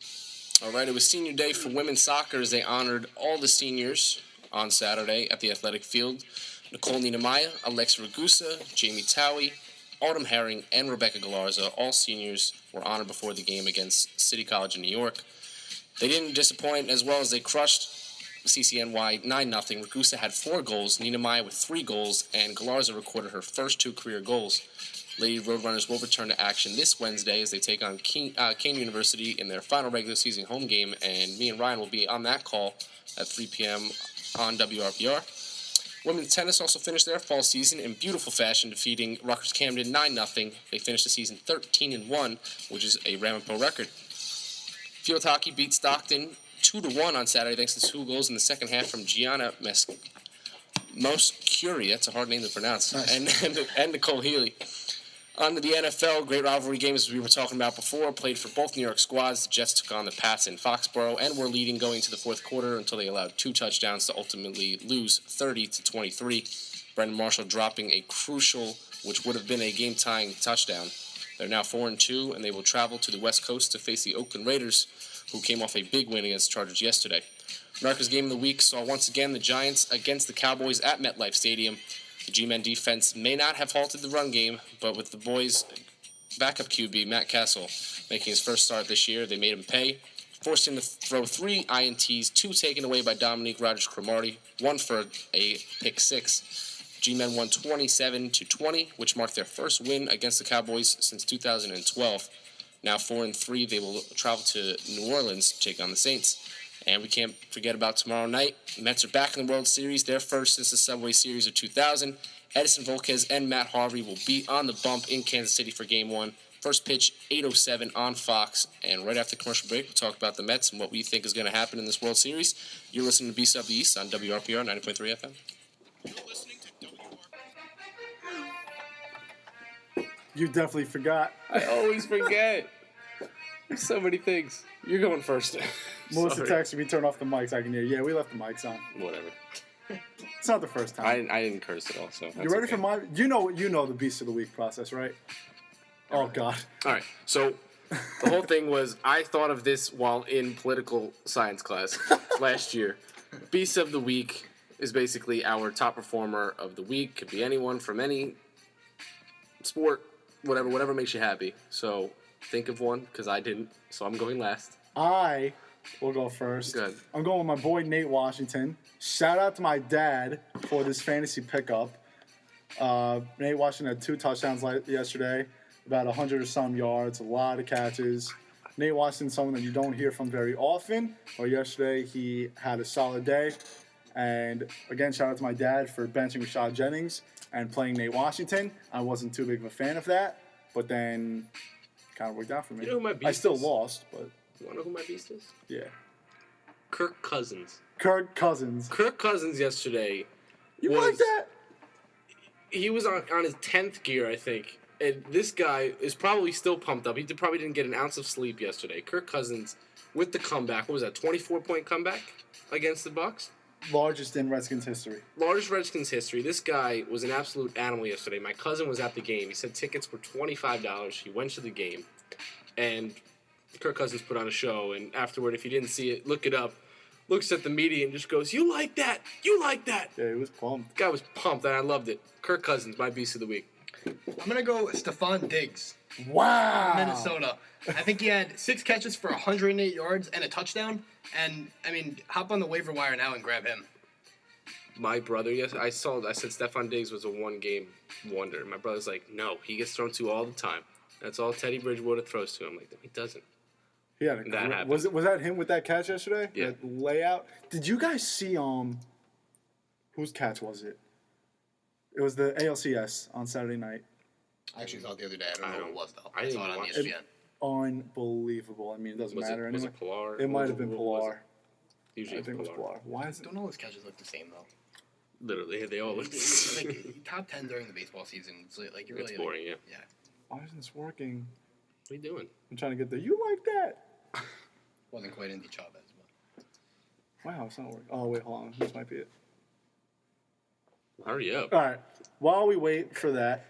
All right, it was senior day for women's soccer as they honored all the seniors on Saturday at the athletic field. Nicole Niedermeyer, Alexa Ragusa, Jamie Towie, Autumn Herring, and Rebecca Galarza, all seniors, were honored before the game against City College in New York. They didn't disappoint as well as they crushed CCNY 9-0. Ragusa had 4 goals, Niedermeyer with 3 goals, and Galarza recorded her first 2 career goals. Lady Roadrunners will return to action this Wednesday as they take on Kane University in their final regular season home game, and me and Ryan will be on that call at 3 p.m. on WRPR. Women's tennis also finished their fall season in beautiful fashion, defeating Rutgers Camden 9-0. They finished the season 13-1, which is a Ramapo record. Field hockey beat Stockton 2-1 on Saturday thanks to 2 goals in the second half from Gianna Moscuri, that's a hard name to pronounce, Nice. and Nicole Healy. On to the NFL, great rivalry games as we were talking about before, played for both New York squads. The Jets took on the Pats in Foxborough and were leading going to the fourth quarter until they allowed 2 touchdowns to ultimately lose 30-23. Brendan Marshall dropping a crucial, which would have been a game-tying touchdown. They're now 4-2, and they will travel to the West Coast to face the Oakland Raiders, who came off a big win against the Chargers yesterday. America's Game of the Week saw once again the Giants against the Cowboys at MetLife Stadium. The G-Men defense may not have halted the run game, but with the boys' backup QB, Matt Castle, making his first start this year, they made him pay. Forced him to throw 3 INTs, 2 taken away by Dominique Rodgers-Cromartie, 1 for a pick 6. G-Men won 27-20, which marked their first win against the Cowboys since 2012. Now 4-3, they will travel to New Orleans to take on the Saints. And we can't forget about tomorrow night. Mets are back in the World Series, their first since the Subway Series of 2000. Edison Volquez and Matt Harvey will be on the bump in Kansas City for Game 1. First pitch, 8:07 on Fox. And right after commercial break, we'll talk about the Mets and what we think is going to happen in this World Series. You're listening to B-Sub East on WRPR 90.3 FM. You're listening to WRPR. You definitely forgot. I always forget. So many things. You're going first. Melissa texted me, turn off the mics. I can hear. Yeah, we left the mics on. Whatever. It's not the first time. I didn't curse at all, so You ready for my? You know the Beast of the Week process, right? Oh God. All right. So the whole thing was I thought of this while in political science class last year. Beast of the Week is basically our top performer of the week. Could be anyone from any sport, whatever makes you happy. So think of one because I didn't. So I'm going last. I will go first. Good. I'm going with my boy Nate Washington. Shout out to my dad for this fantasy pickup. Nate Washington had 2 touchdowns yesterday, about 100 or some yards, a lot of catches. Nate Washington's someone that you don't hear from very often, but yesterday he had a solid day. And again, shout out to my dad for benching Rashad Jennings and playing Nate Washington. I wasn't too big of a fan of that, but then kind of worked out for me. You know who my beast I still is? lost, but You want to know who my beast is? yeah. Kirk Cousins. Kirk Cousins. Kirk Cousins yesterday. You was, like that? He was on his 10th gear, I think. And this guy is probably still pumped up. He probably didn't get an ounce of sleep yesterday. Kirk Cousins with the comeback. What was that, 24-point comeback against the Bucs? Largest in Redskins history. Largest Redskins history. This guy was an absolute animal yesterday. My cousin was at the game. He said tickets were $25. He went to the game. And Kirk Cousins put on a show. And afterward, if you didn't see it, look it up. Looks at the media and just goes, "You like that? You like that?" Yeah, he was pumped. Guy was pumped, and I loved it. Kirk Cousins, my beast of the week. I'm going to go Stephon Diggs, Wow. Minnesota. I think he had 6 catches for 108 yards and a touchdown. And, I mean, hop on the waiver wire now and grab him. My brother, yes, I said Stephon Diggs was a one-game wonder. My brother's like, no, he gets thrown to all the time. That's all Teddy Bridgewater throws to him. I'm like, no, he doesn't. He had a That happened. was that him with that catch yesterday? Yeah. That layout. Did you guys see whose catch was it? It was the ALCS on Saturday night. I actually saw it the other day. I don't know who it was, though. I I didn't saw it on watch ESPN. Unbelievable. I mean, it doesn't Was matter it anyway. Pilar? It might have been What was Pilar. it? Usually I it's think it was Pilar. Pilar. Why is it? Don't all his catches look the same, though. Literally, they all look the same. Like, top 10 during the baseball season. It's like, you're It's really... boring, yeah. Yeah. Why isn't this working? What are you doing? I'm trying to get the. You like that? Wasn't quite Indy Chavez, but... Wow, it's not working. Oh wait, hold on. This might be it. Hurry up. All right. While we wait for that,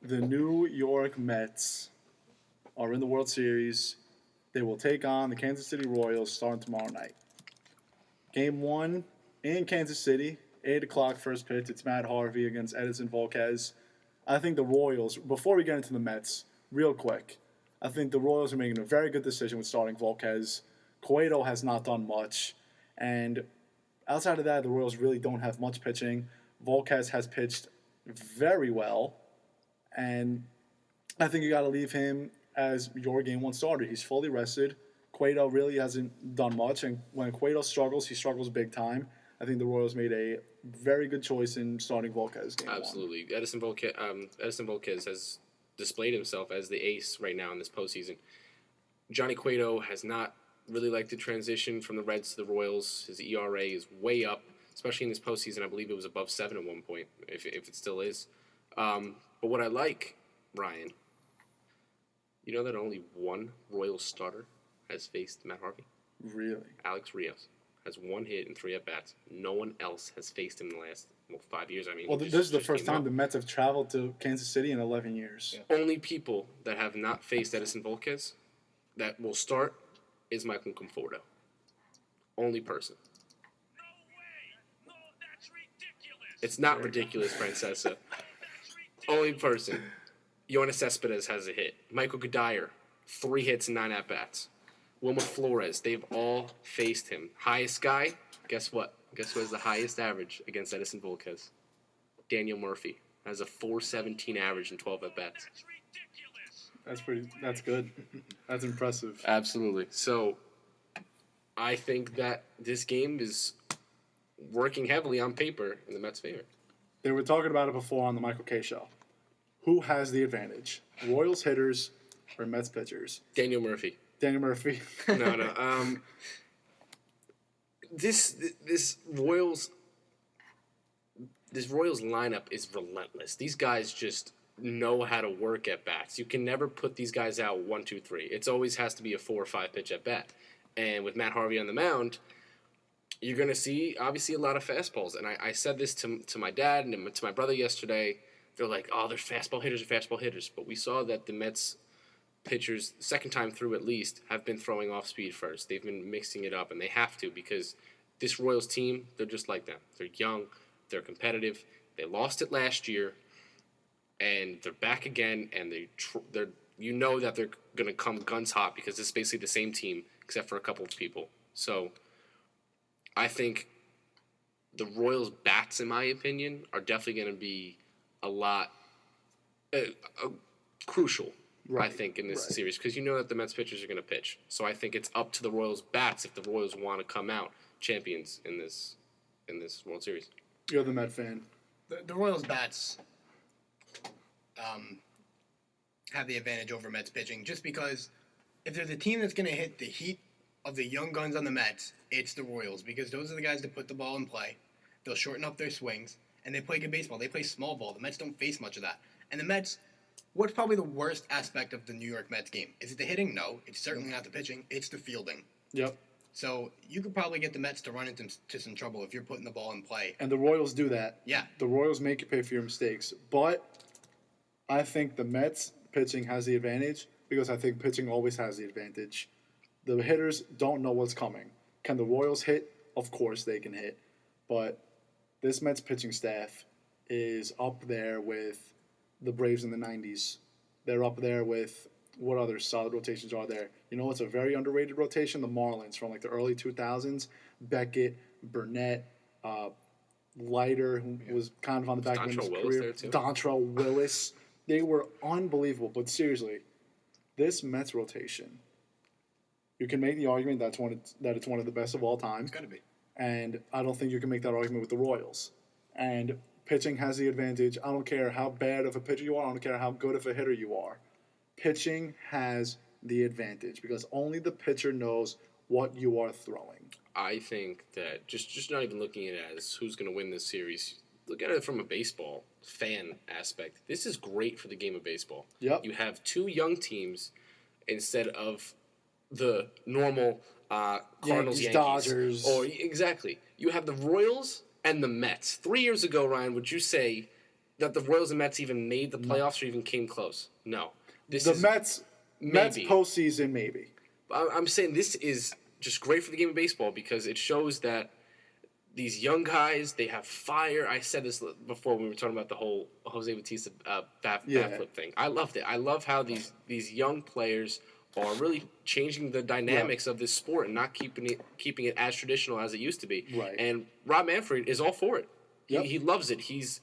the New York Mets are in the World Series. They will take on the Kansas City Royals starting tomorrow night. Game 1 in Kansas City, 8 o'clock first pitch. It's Matt Harvey against Edison Volquez. I think the Royals, before we get into the Mets, real quick, I think the Royals are making a very good decision with starting Volquez. Cueto has not done much. And outside of that, the Royals really don't have much pitching. Volquez has pitched very well. And I think you got to leave him as your game 1 starter. He's fully rested. Cueto really hasn't done much. And when Cueto struggles, he struggles big time. I think the Royals made a very good choice in starting Volquez game 1. Absolutely. Edison Volquez has displayed himself as the ace right now in this postseason. Johnny Cueto has not really liked to transition from the Reds to the Royals. His ERA is way up, especially in this postseason. I believe it was above 7 at one point, if it still is. But what I like, Ryan, you know that only one Royals starter has faced Matt Harvey? Really? Alex Rios has 1 hit and 3 at-bats. No one else has faced him in the last 5 years. I mean, Well, he this is the just first came time up. the Mets have traveled to Kansas City in 11 years. Yeah. Only people that have not faced Edison Volquez that will start is Michael Conforto. Only person. No way! No, that's ridiculous! It's not ridiculous, Francesa. That's ridiculous! Only person. Yoenis Cespedes has a hit. Michael Goodire, 3 hits and 9 at-bats. Wilmer Flores, they've all faced him. Highest guy, guess what? Guess who has the highest average against Edison Volquez? Daniel Murphy has a 4.17 average in 12 at-bats. That's ridiculous! That's good. That's impressive. Absolutely. So, I think that this game is working heavily on paper in the Mets' favor. They were talking about it before on the Michael K show. Who has the advantage? Royals hitters or Mets pitchers? Daniel Murphy. Daniel Murphy. No. This Royals lineup is relentless. These guys just know how to work at bats. You can never put these guys out 1, 2, 3. It always has to be a 4 or 5 pitch at bat. And with Matt Harvey on the mound, you're going to see obviously a lot of fastballs. And I said this to my dad and to my brother yesterday. They're like, oh, they're fastball hitters. But we saw that the Mets pitchers, second time through at least, have been throwing off speed first. They've been mixing it up, and they have to because this Royals team, they're just like them. They're young, they're competitive. They lost it last year, and they're back again, and they're you know that they're going to come guns hot because it's basically the same team except for a couple of people. So I think the Royals' bats, in my opinion, are definitely going to be a lot crucial. Right, I think, in this series, because you know that the Mets pitchers are going to pitch. So I think it's up to the Royals bats if the Royals want to come out champions in this World Series. You're the Met fan. The Royals bats have the advantage over Mets pitching just because if there's a team that's going to hit the heat of the young guns on the Mets, it's the Royals because those are the guys that put the ball in play. They'll shorten up their swings, and they play good baseball. They play small ball. The Mets don't face much of that. And the Mets, what's probably the worst aspect of the New York Mets game? Is it the hitting? No. It's certainly not the pitching. It's the fielding. Yep. So you could probably get the Mets to run into some trouble if you're putting the ball in play. And the Royals do that. Yeah. The Royals make you pay for your mistakes. But I think the Mets pitching has the advantage because I think pitching always has the advantage. The hitters don't know what's coming. Can the Royals hit? Of course they can hit. But this Mets pitching staff is up there with the Braves in the 90s. They're up there with what other solid rotations are there. You know what's a very underrated rotation? The Marlins from like the early 2000s. Beckett, Burnett, Leiter, who was kind of on the back end of his career. Dontrelle Willis. They were unbelievable. But seriously, this Mets rotation, you can make the argument that it's one of the best of all time. It's got to be. And I don't think you can make that argument with the Royals. And pitching has the advantage. I don't care how bad of a pitcher you are. I don't care how good of a hitter you are. Pitching has the advantage because only the pitcher knows what you are throwing. I think that just not even looking at it as who's going to win this series, look at it from a baseball fan aspect. This is great for the game of baseball. Yep. You have two young teams instead of the normal Cardinals, Yankees, Dodgers. Or exactly. You have the Royals and the Mets. 3 years ago, Ryan, would you say that the Royals and Mets even made the playoffs or even came close? No. Mets postseason, maybe. I'm saying this is just great for the game of baseball because it shows that these young guys, they have fire. I said this before when we were talking about the whole Jose Bautista bat flip thing. I loved it. I love how these young players are really changing the dynamics of this sport and not keeping it as traditional as it used to be. Right. And Rob Manfred is all for it. Yep. He loves it. He's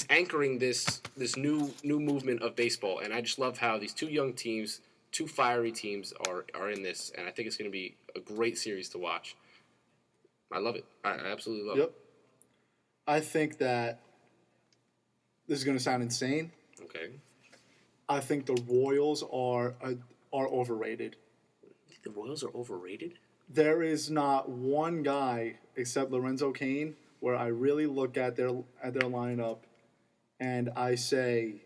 anchoring this new movement of baseball, and I just love how these two young teams, two fiery teams, are in this, and I think it's going to be a great series to watch. I love it. I absolutely love it. I think that this is going to sound insane. Okay. I think the Royals are overrated. The Royals are overrated? There is not one guy except Lorenzo Cain where I really look at their lineup and I say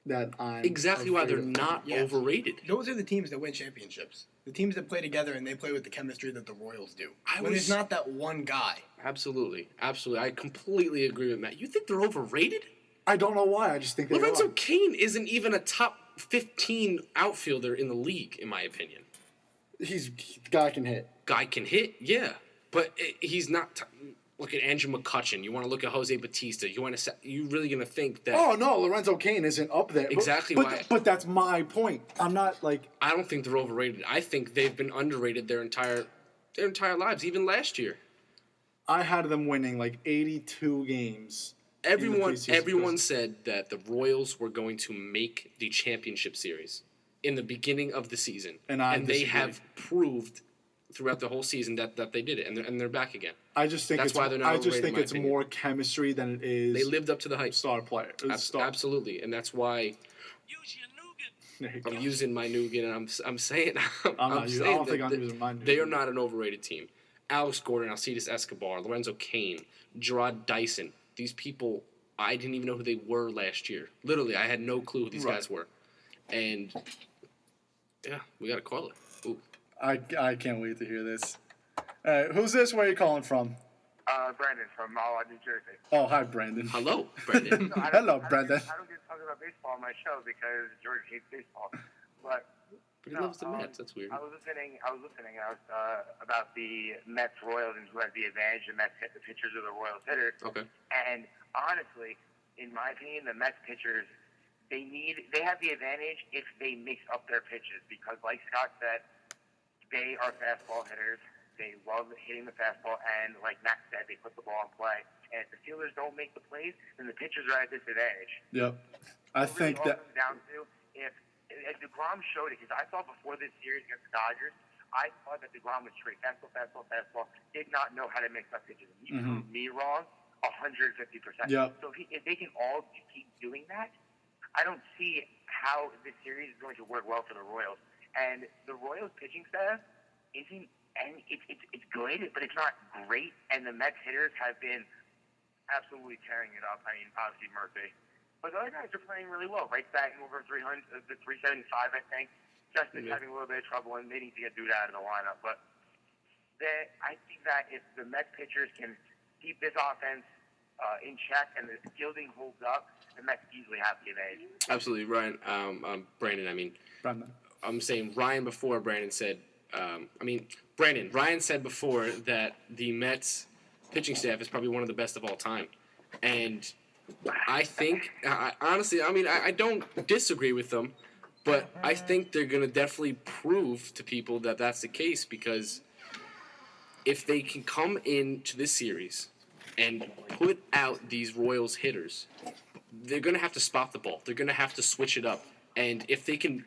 that I'm exactly why they're not overrated. Those are the teams that win championships. The teams that play together and they play with the chemistry that the Royals do. There's not that one guy. Absolutely. I completely agree with Matt. You think they're overrated? I don't know why. I just think they Lorenzo are. Cain isn't even a top 15 outfielder in the league, in my opinion. The guy can hit. Guy can hit, yeah. But he's not... Look at Andrew McCutchen. You want to look at Jose Bautista. You really going to think that... Oh, no, Lorenzo Cain isn't up there. Exactly why. But that's my point. I'm not like... I don't think they're overrated. I think they've been underrated their entire lives, even last year. I had them winning like 82 games. Everyone said that the Royals were going to make the championship series in the beginning of the season. And they have proved throughout the whole season that they did it, and they're back again. I just think That's it's why they're not I just overrated, think in my it's opinion. more chemistry than it is They lived up to the hype. star player. Absolutely, and that's why Use your nougat. There you I'm go. using my nougat, and I'm saying I'm not using- I don't think I'm that using my they are nougat. not an overrated team. Alex Gordon, Alcides Escobar, Lorenzo Cain, Gerard Dyson. These people, I didn't even know who they were last year. Literally, I had no clue who these Right. guys were. And yeah, we got to call it. Ooh. I can't wait to hear this. All right, who's this? Where are you calling from? Brandon from Mahwah, New Jersey. Oh, hi, Brandon. Hello, Brendan. So Hello, Brandon. I don't get to talk about baseball on my show because George hates baseball. But He loves the Mets. That's weird. I was listening. About the Mets Royals and who has the advantage. The Mets hit the pitchers or the Royals hitters. Okay. And honestly, in my opinion, the Mets pitchers they have the advantage if they mix up their pitches because, like Scott said, they are fastball hitters. They love hitting the fastball, and like Matt said, they put the ball in play. And if the fielders don't make the plays, then the pitchers are at a disadvantage. Yep. I It think really all that comes down to if DeGrom showed it, because I thought before this series against the Dodgers, I thought that DeGrom was straight fastball, did not know how to mix up pitches. He proved me wrong 150%. Yep. So if they can all keep doing that, I don't see how this series is going to work well for the Royals. And the Royals pitching staff isn't, and it's good, but it's not great. And the Mets hitters have been absolutely tearing it up. I mean, obviously Murphy. But the other guys are playing really well. Right batting over 300, the 375, I think. Justin's having a little bit of trouble, and they need to get Duda out of the lineup. But I think that if the Mets pitchers can keep this offense in check and the fielding holds up, the Mets easily have the advantage. Absolutely, Ryan. Brandon. I mean, Brandon. I'm saying Ryan before Brandon said. Brandon. Ryan said before that the Mets pitching staff is probably one of the best of all time, and I think, honestly, I don't disagree with them, but I think they're going to definitely prove to people that that's the case because if they can come into this series and put out these Royals hitters, they're going to have to spot the ball. They're going to have to switch it up. And if they can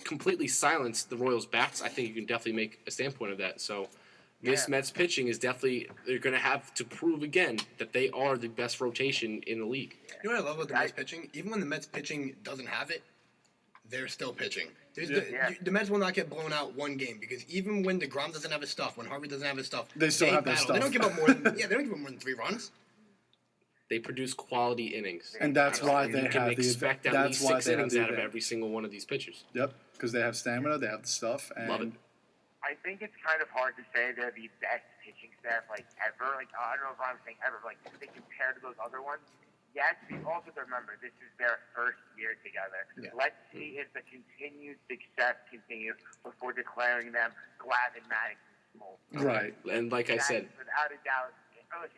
completely silence the Royals' bats, I think you can definitely make a standpoint of that. So this Mets pitching is definitely, they're going to have to prove again that they are the best rotation in the league. You know what I love about the Mets pitching? Even when the Mets pitching doesn't have it, they're still pitching. The Mets will not get blown out one game because even when DeGrom doesn't have his stuff, when Harvey doesn't have his stuff, They still have their battle. stuff. They don't give up more than they don't give up more than 3 runs. They produce quality innings. And that's why they You can have the. expect at That's least why 6 they have innings the out of advantage. every single one of these pitchers. Yep, because they have stamina, they have the stuff, and Love it. I think it's kind of hard to say they're the best pitching staff like ever. Like I don't know if I'm saying ever, like they compare to those other ones. Yes, we also have to remember this is their first year together. Yeah. Let's see if the continued success continues before declaring them Glavine, Maddox, and Smoltz. right. And like I That said, is without a doubt.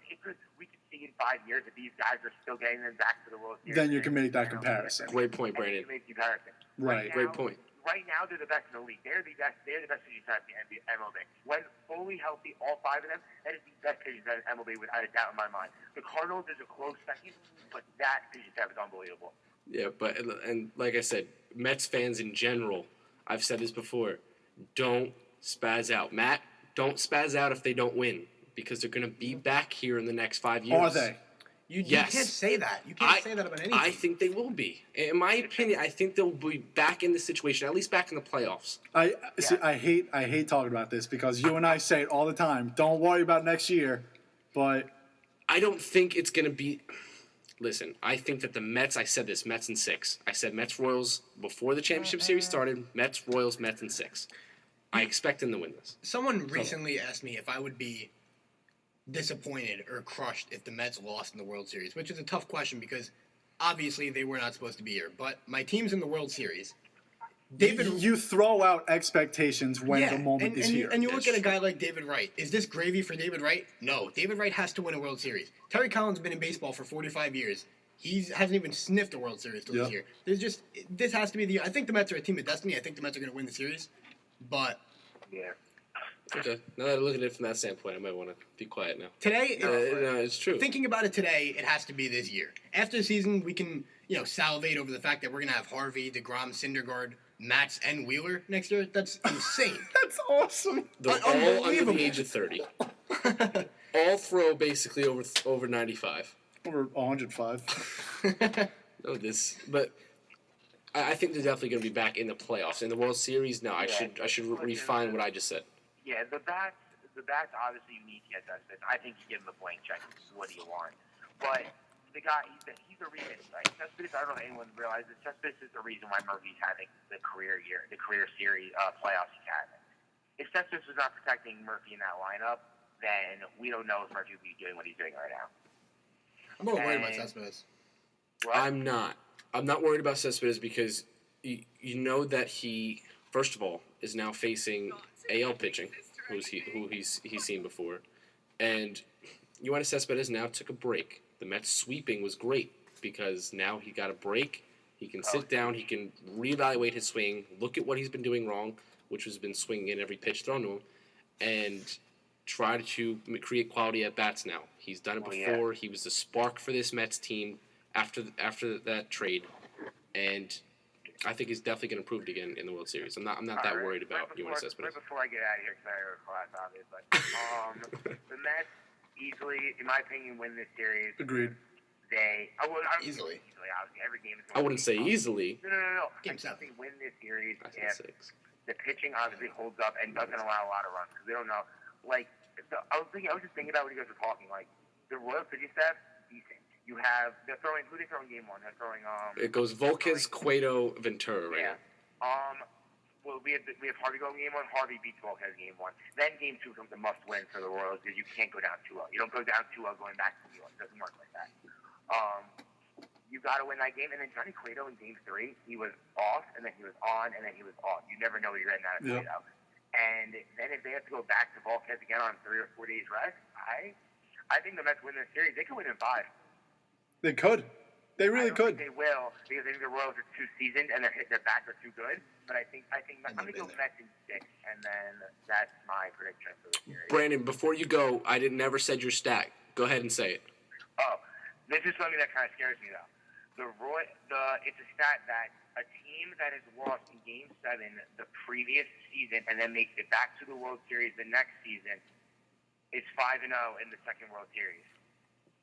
We could see in 5 years that these guys are still getting them back to the World Series. Then you can make that comparison. great point, And Brandon. you can make the comparison. Right. Great point. Right now, they're the best in the league. They're the best pitching staff in the MLB. When fully healthy, all 5 of them, that is the best pitching staff in MLB without a doubt in my mind. The Cardinals is a close second, but that pitching staff is unbelievable. Yeah, but and like I said, Mets fans in general, I've said this before, don't spaz out. Matt, don't spaz out if they don't win because they're going to be back here in the next 5 years. Are they? You Yes. can't say that. You can't say that about anything. I think they will be. In my opinion, I think they'll be back in the situation, at least back in the playoffs. See. I hate talking about this because you and I say it all the time. Don't worry about next year, but I don't think it's going to be. Listen, I think that the Mets, I said this, Mets in 6. I said Mets Royals before the championship series started, Mets Royals, Mets in 6. I expect them to win this. Someone recently asked me if I would be disappointed or crushed if the Mets lost in the World Series, which is a tough question because obviously they were not supposed to be here. But my team's in the World Series. you throw out expectations when Yeah, the moment is here. and you look That's at a guy like David Wright. Is this gravy for David Wright? No. David Wright has to win a World Series. Terry Collins has been in baseball for 45 years. He hasn't even sniffed a World Series till this Yep. year. This has to be the. I think the Mets are a team of destiny. I think the Mets are going to win the series, but Yeah. Okay, now that I look at it from that standpoint, I might want to be quiet now. today, No, it's true. thinking about it today, it has to be this year. After the season, we can salivate over the fact that we're going to have Harvey, DeGrom, Syndergaard, Matz and Wheeler next year. That's insane. That's awesome. They're all under the Unbelievable. age of 30. All throw basically over 95. Over 105. No, but I think they're definitely going to be back in the playoffs. In the World Series, no, I should refine what I just said. Yeah, the bats obviously you need to get Cespedes. I think you give him a blank check. What do you want? But the guy, he's the reason, right? Cespedes, I don't know if anyone realizes, Cespedes is the reason why Murphy's having the career series playoffs he's having. If Cespedes was not protecting Murphy in that lineup, then we don't know if Murphy would be doing what he's doing right now. I'm a little worried about Cespedes. What? I'm not worried about Cespedes because you know that he, first of all, is now facing AL pitching, who he's seen before, and Yoenis Cespedes now took a break. The Mets sweeping was great because now he got a break. He can sit down. He can reevaluate his swing, look at what he's been doing wrong, which has been swinging in every pitch thrown to him, and try to create quality at bats now. He's done it before. He was the spark for this Mets team after that trade, and I think he's definitely going to prove it again in the World Series. I'm not that worried about Yoenis Cespedes. Right before I get out of here, because I have a class, obviously. The Mets easily, in my opinion, win this series. Agreed. Obviously, Easily. every game is I wouldn't say easily. No. Game I think they win this series I said if 6. the pitching obviously holds up and doesn't allow a lot of runs because they don't know. Like, I was just thinking about when you guys were talking. Like, the Royals pitching staff, decent. They're throwing. Who they throwing game one? They're throwing. It goes Volquez, Cueto, Ventura right now. Well, we have Harvey going game one. Harvey beats Volquez game one. Then game two becomes a must win for the Royals because you can't go down 2-0. You don't go down 2-0 going back to New York. It doesn't work like that. You got to win that game. And then Johnny Cueto in game 3, he was off, and then he was on, and then he was off. You never know what you're getting out of Cueto. And then if they have to go back to Volquez again on 3 or 4 days rest, I think the Mets win this series. They could win in 5. They could. They really I don't could. think they will because I think the Royals are too seasoned and their bats are too good. But I think I'm going to go Mets in 6, and then that's my prediction for the series. Brandon, before you go, I never said your stat. Go ahead and say it. Oh, this is something that kind of scares me though. It's a stat that a team that has lost in Game 7 the previous season and then makes it back to the World Series the next season is 5-0 in the second World Series.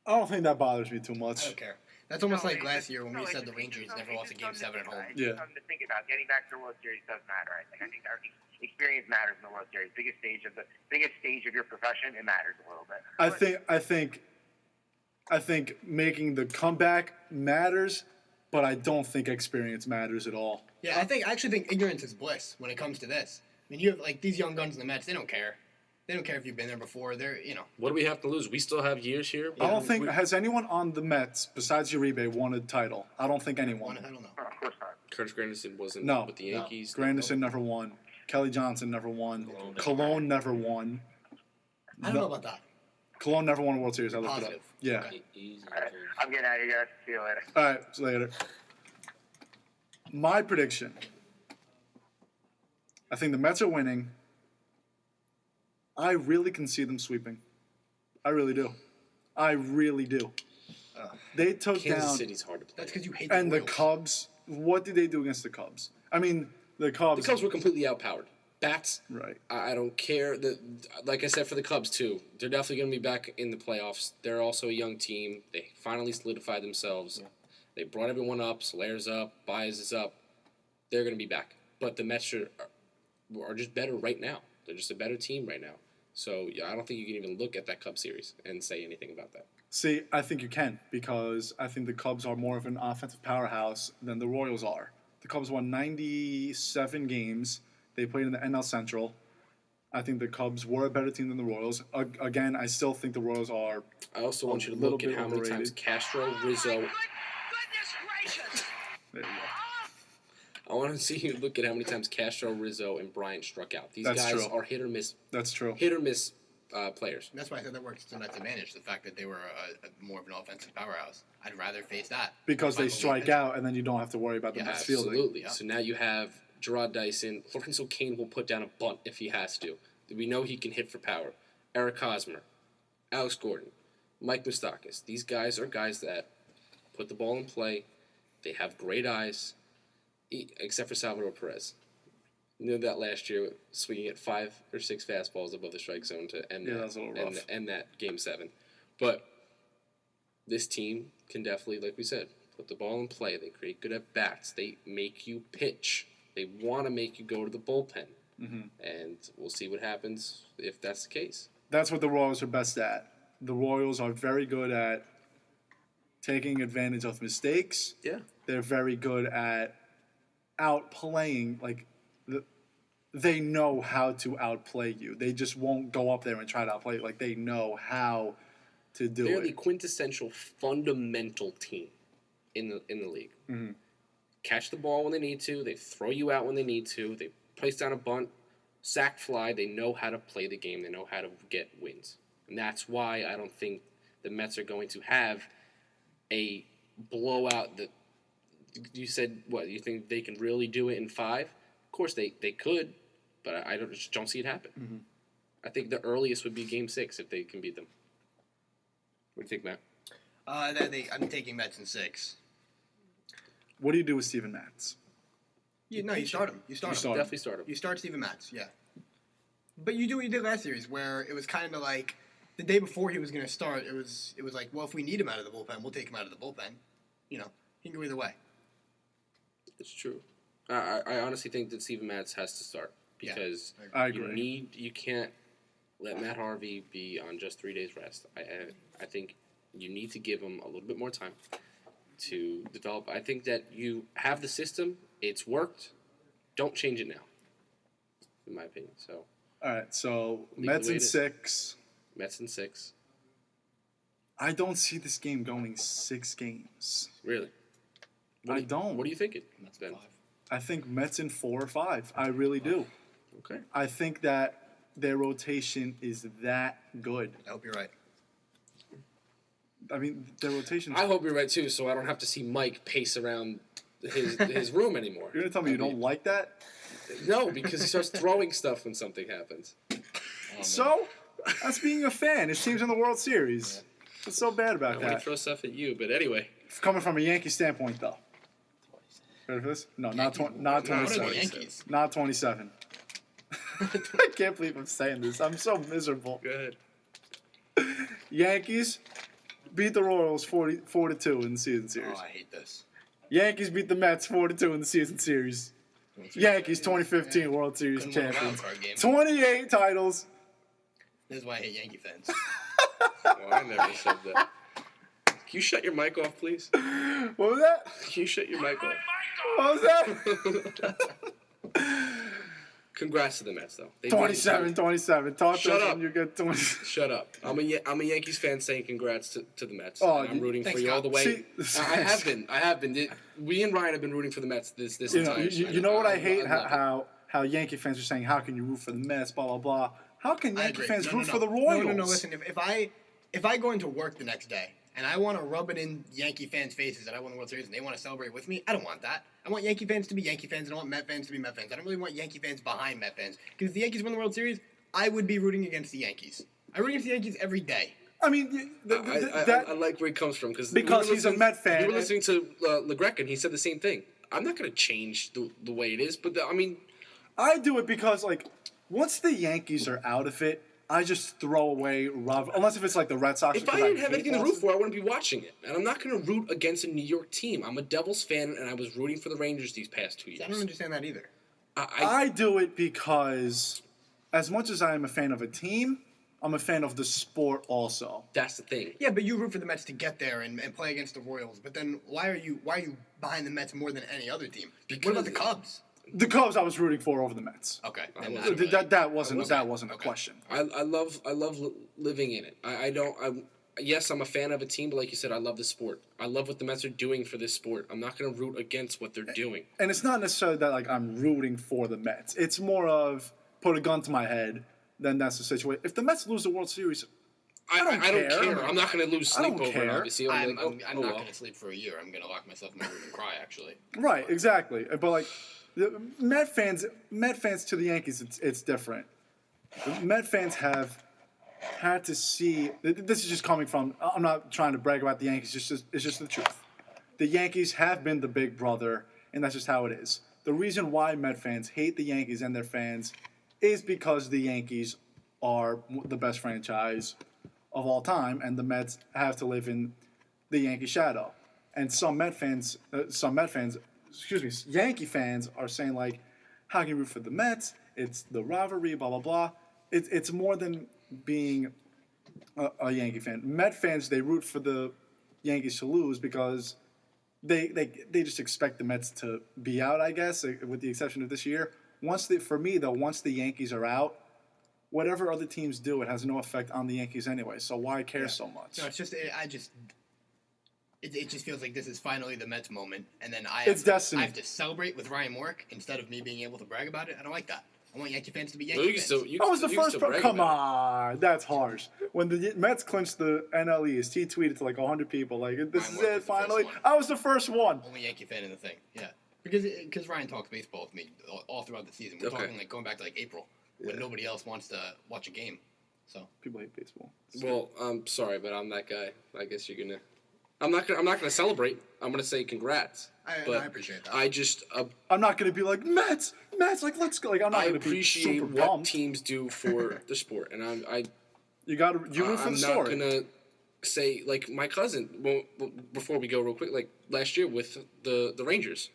I don't think that bothers me too I much. don't care. That's almost like last year when we it's said the just- Rangers it's never just lost a Game 7 at home. It's just something to think about. Getting back to the World Series does matter. I think our experience matters in the World Series. Biggest stage of your profession, it matters a little bit. I think making the comeback matters, but I don't think experience matters at all. Yeah, I actually think ignorance is bliss when it comes to this. I mean, you have like these young guns in the Mets. They don't care. They don't care if you've been there before. What do we have to lose? We still have years here. I don't think has anyone on the Mets besides Uribe won a title. I don't think anyone. I don't know. Of course not. Curtis Granderson wasn't No. with the Yankees. Granderson never won. Kelly Johnson never won. Cologne never won. I don't know about that. Cologne never won a World Series. I looked it up. Positive. Yeah. Okay. All right, I'm getting out of here, guys. See you later. All right. See you later. My prediction. I think the Mets are winning. I really can see them sweeping. I really do. I really do. They took Kansas down. City's hard to play. That's because you hate And the Royals. Cubs. What did they do against the Cubs? I mean, the The Cubs. Cubs were completely outpowered. Bats, Right. I don't care. Like I said for the Cubs too, they're definitely going to be back in the playoffs. They're also a young team. They finally solidified themselves. Yeah. They brought everyone up. Solaire's up. Baez is up. They're going to be back. But the Mets are just better right now. They're just a better team right now. So yeah, I don't think you can even look at that Cubs series and say anything about that. See, I think you can because I think the Cubs are more of an offensive powerhouse than the Royals are. The Cubs won 97 games. They played in the NL Central. I think the Cubs were a better team than the Royals. Again, I still think the Royals are. I also want you to little look at bit how many times overrated. Castro, Rizzo. Goodness gracious! There you go. I want to see you look at how many times Castro, Rizzo, and Bryant struck out. These That's guys true. are hit or miss players. That's why I said that works to the Mets' advantage. The fact that they were a more of an offensive powerhouse. I'd rather face that. Because they If I'm a strike pitcher. out, and then you don't have to worry about the Yeah, Mets fielding. absolutely. Yeah. So now you have Gerard Dyson. Lorenzo Cain will put down a bunt if he has to. We know he can hit for power. Eric Hosmer, Alex Gordon, Mike Moustakas. These guys are guys that put the ball in play. They have great eyes. except for Salvador Perez. You know that last year, swinging at 5 or 6 fastballs above the strike zone to end Yeah, that was a little rough. end that Game 7. But this team can definitely, like we said, put the ball in play. They create good at bats. They make you pitch. They want to make you go to the bullpen. And we'll see what happens if that's the case. That's what the Royals are best at. The Royals are very good at taking advantage of mistakes. Yeah. They're very good at outplaying. They know how to outplay you. They just won't go up there and try to outplay you. Like, they know how to do They're it. the quintessential fundamental team in the league. Catch the ball when they need to. They throw you out when they need to. They place down a bunt, sack fly. They know how to play the game. They know how to get wins. And that's why I don't think the Mets are going to have a blowout. That you said, what, you think they can really do it in 5? Of course they could, but I just don't see it happen. I think the earliest would be Game 6 if they can beat them. What do you think, Matt? I'm taking Mets in 6. What do you do with Steven Matz? You start him. You start him. start him. Definitely start them. You start Steven Matz, yeah. But you do what you did last series, where it was kind of like the day before he was going to start. It was like, well, if we need him out of the bullpen, we'll take him out of the bullpen. You know, he can go either way. It's true. I honestly think that Steven Matz has to start because I agree. you can't let Matt Harvey be on just 3 days rest. I think you need to give him a little bit more time to develop. I think that you have the system. It's worked. Don't change it now, in my opinion. So All right, so Leave Mets the way in it is. 6. Mets in 6. I don't see this game going 6 games. Really? I don't. What do you think it, Ben? I think Mets in 4 or 5. I really do. Okay. I think that their rotation is that good. I hope you're right. I mean, their rotation. I hope you're right too, so I don't have to see Mike pace around his room anymore. You're gonna tell me you don't like that? No, because he starts throwing stuff when something happens. So, that's being a fan. His team's in the World Series. What's so bad I about want to that? throw stuff at you, but anyway. Coming from a Yankee standpoint, though. Ready for this? No, not Yankees. not What are the 27. Yankees? Not 27. I can't believe I'm saying this. I'm so miserable. Go ahead. Yankees beat the Royals 4-2 in the season series. Oh, I hate this. Yankees beat the Mets 4-2 in the season series. Yankees 2015 World Series Couldn't win a champions. wild card game. 28 titles. This is why I hate Yankee fans. Well, I never said that. Can you shut your mic off, please? What was that? Can you shut your mic off? What was that? Congrats to the Mets, though. They 27. Talk Shut to us up. when you get 20. Shut up. I'm a Yankees fan saying congrats to the Mets. Oh, And I'm rooting for thanks, you all the Scott. way. See- I have been. We and Ryan have been rooting for the Mets this You know, entire you know what I hate? love it. How Yankee fans are saying, how can you root for the Mets, blah, blah, blah. How can I Yankee agree. fans No, root no, for the no. Royals? No. Listen, if I go into work the next day and I want to rub it in Yankee fans' faces that I won the World Series and they want to celebrate with me, I don't want that. I want Yankee fans to be Yankee fans and I want Met fans to be Met fans. I don't really want Yankee fans behind Met fans. Because if the Yankees won the World Series, I would be rooting against the Yankees. I root against the Yankees every day. I mean, I like where he comes from Because we were he's a Met fan. You were listening to LeGrec and he said the same thing. I'm not going to change the way it is, but I do it because, like, once the Yankees are out of it, I just throw away unless if it's like the Red Sox. if I didn't have anything to root for, I wouldn't be watching it. And I'm not going to root against a New York team. I'm a Devils fan, and I was rooting for the Rangers these past 2 years. I don't understand that either. I do it because, as much as I am a fan of a team, I'm a fan of the sport also. That's the thing. Yeah, but you root for the Mets to get there and play against the Royals. But then why are you behind the Mets more than any other team? What about the Cubs? The Cubs I was rooting for over the Mets. Okay, That wasn't a question. I love living in it. Yes, I'm a fan of a team, but like you said, I love the sport. I love what the Mets are doing for this sport. I'm not going to root against what they're doing. And it's not necessarily that like I'm rooting for the Mets. It's more of put a gun to my head. Then that's the situation. If the Mets lose the World Series, I don't care. I'm not going to lose I sleep don't over it, care. obviously. I'm well. not going to sleep for a year. I'm going to lock myself in my room and cry, actually. right? Exactly. But like the Met fans to the Yankees, it's different. The Met fans have had to see. This is just coming from. I'm not trying to brag about the Yankees. It's just the truth. The Yankees have been the big brother, and that's just how it is. The reason why Met fans hate the Yankees and their fans is because the Yankees are the best franchise of all time, and the Mets have to live in the Yankee shadow. And Yankee fans are saying like, how can you root for the Mets? It's the rivalry, blah blah blah. It's more than being a Yankee fan. Met fans, they root for the Yankees to lose because they just expect the Mets to be out, I guess, with the exception of this year. Once the Yankees are out, whatever other teams do, it has no effect on the Yankees anyway. So why care so much? No, it's just it just feels like this is finally the Mets moment, and then destiny. I have to celebrate with Ryan Morik instead of me being able to brag about it. I don't like that. I want Yankee fans to be Yankee Well, you fans. can still, you I was can the still- you can first. still brag Come about on, that's harsh. When the Mets clinched the NL East, he tweeted to like 100 people, like, "This Ryan is Morik it, was the first finally." one. I was the first one. Only Yankee fan in the thing. Yeah, because Ryan talks baseball with me all throughout the season. We're Okay. talking like going back to like April when nobody else wants to watch a game. So People hate baseball. Well, I'm sorry, but I'm that guy. I guess you're gonna. I'm not gonna celebrate. I'm gonna say congrats. But I appreciate that. I just I'm not gonna be like Mets, like let's go. Like I'm not I gonna be appreciate super what pumped. teams do for the sport, and You got to root for I'm the not story. gonna say like my cousin. Well, before we go real quick, like last year with the Rangers,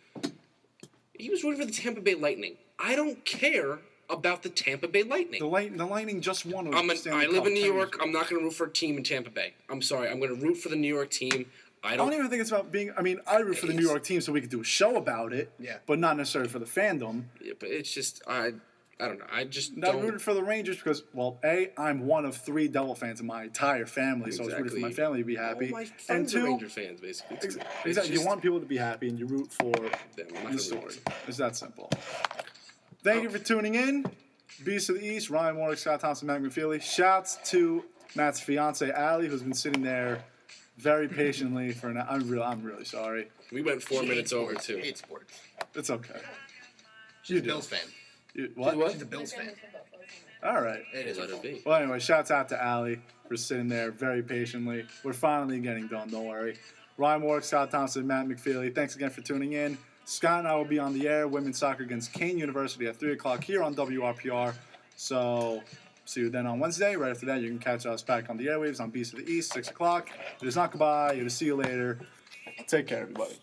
he was rooting for the Tampa Bay Lightning. I don't care about the Tampa Bay Lightning. The Lightning just won. A Stanley I live Cup in New 10 years York. ago. I'm not going to root for a team in Tampa Bay. I'm sorry. I'm going to root for the New York team. I I don't. don't even think it's about being. I mean, I root for the New York team so we could do a show about it. Yeah. But not necessarily for the fandom. Yeah, but it's just I don't know. I just Not don't. rooted for the Rangers because, well, I'm one of 3 Devil fans in my entire family, so I was rooting for my family to be happy. All my And friends are 2, Ranger fans, basically. It's exactly, you just- want people to be happy, and you root for I'm not the gonna story. root. It's that simple. Thank you for tuning in. Beast of the East, Ryan Warwick, Scott Thompson, Matt McFeely. Shouts to Matt's fiance, Allie, who's been sitting there very patiently for an hour. I'm really sorry. We went 4 minutes over too. Hate sports. It's okay. She's a Bills fan. What? She's a Bills fan. All right. It is. Let it be. Well, anyway, shouts out to Allie for sitting there very patiently. We're finally getting done, don't worry. Ryan Warwick, Scott Thompson, Matt McFeely, thanks again for tuning in. Scott and I will be on the air, women's soccer against Kane University at 3 o'clock here on WRPR. So, see you then on Wednesday. Right after that, you can catch us back on the airwaves on Beast of the East, 6 o'clock. It is not goodbye. It is see you later. Take care, everybody.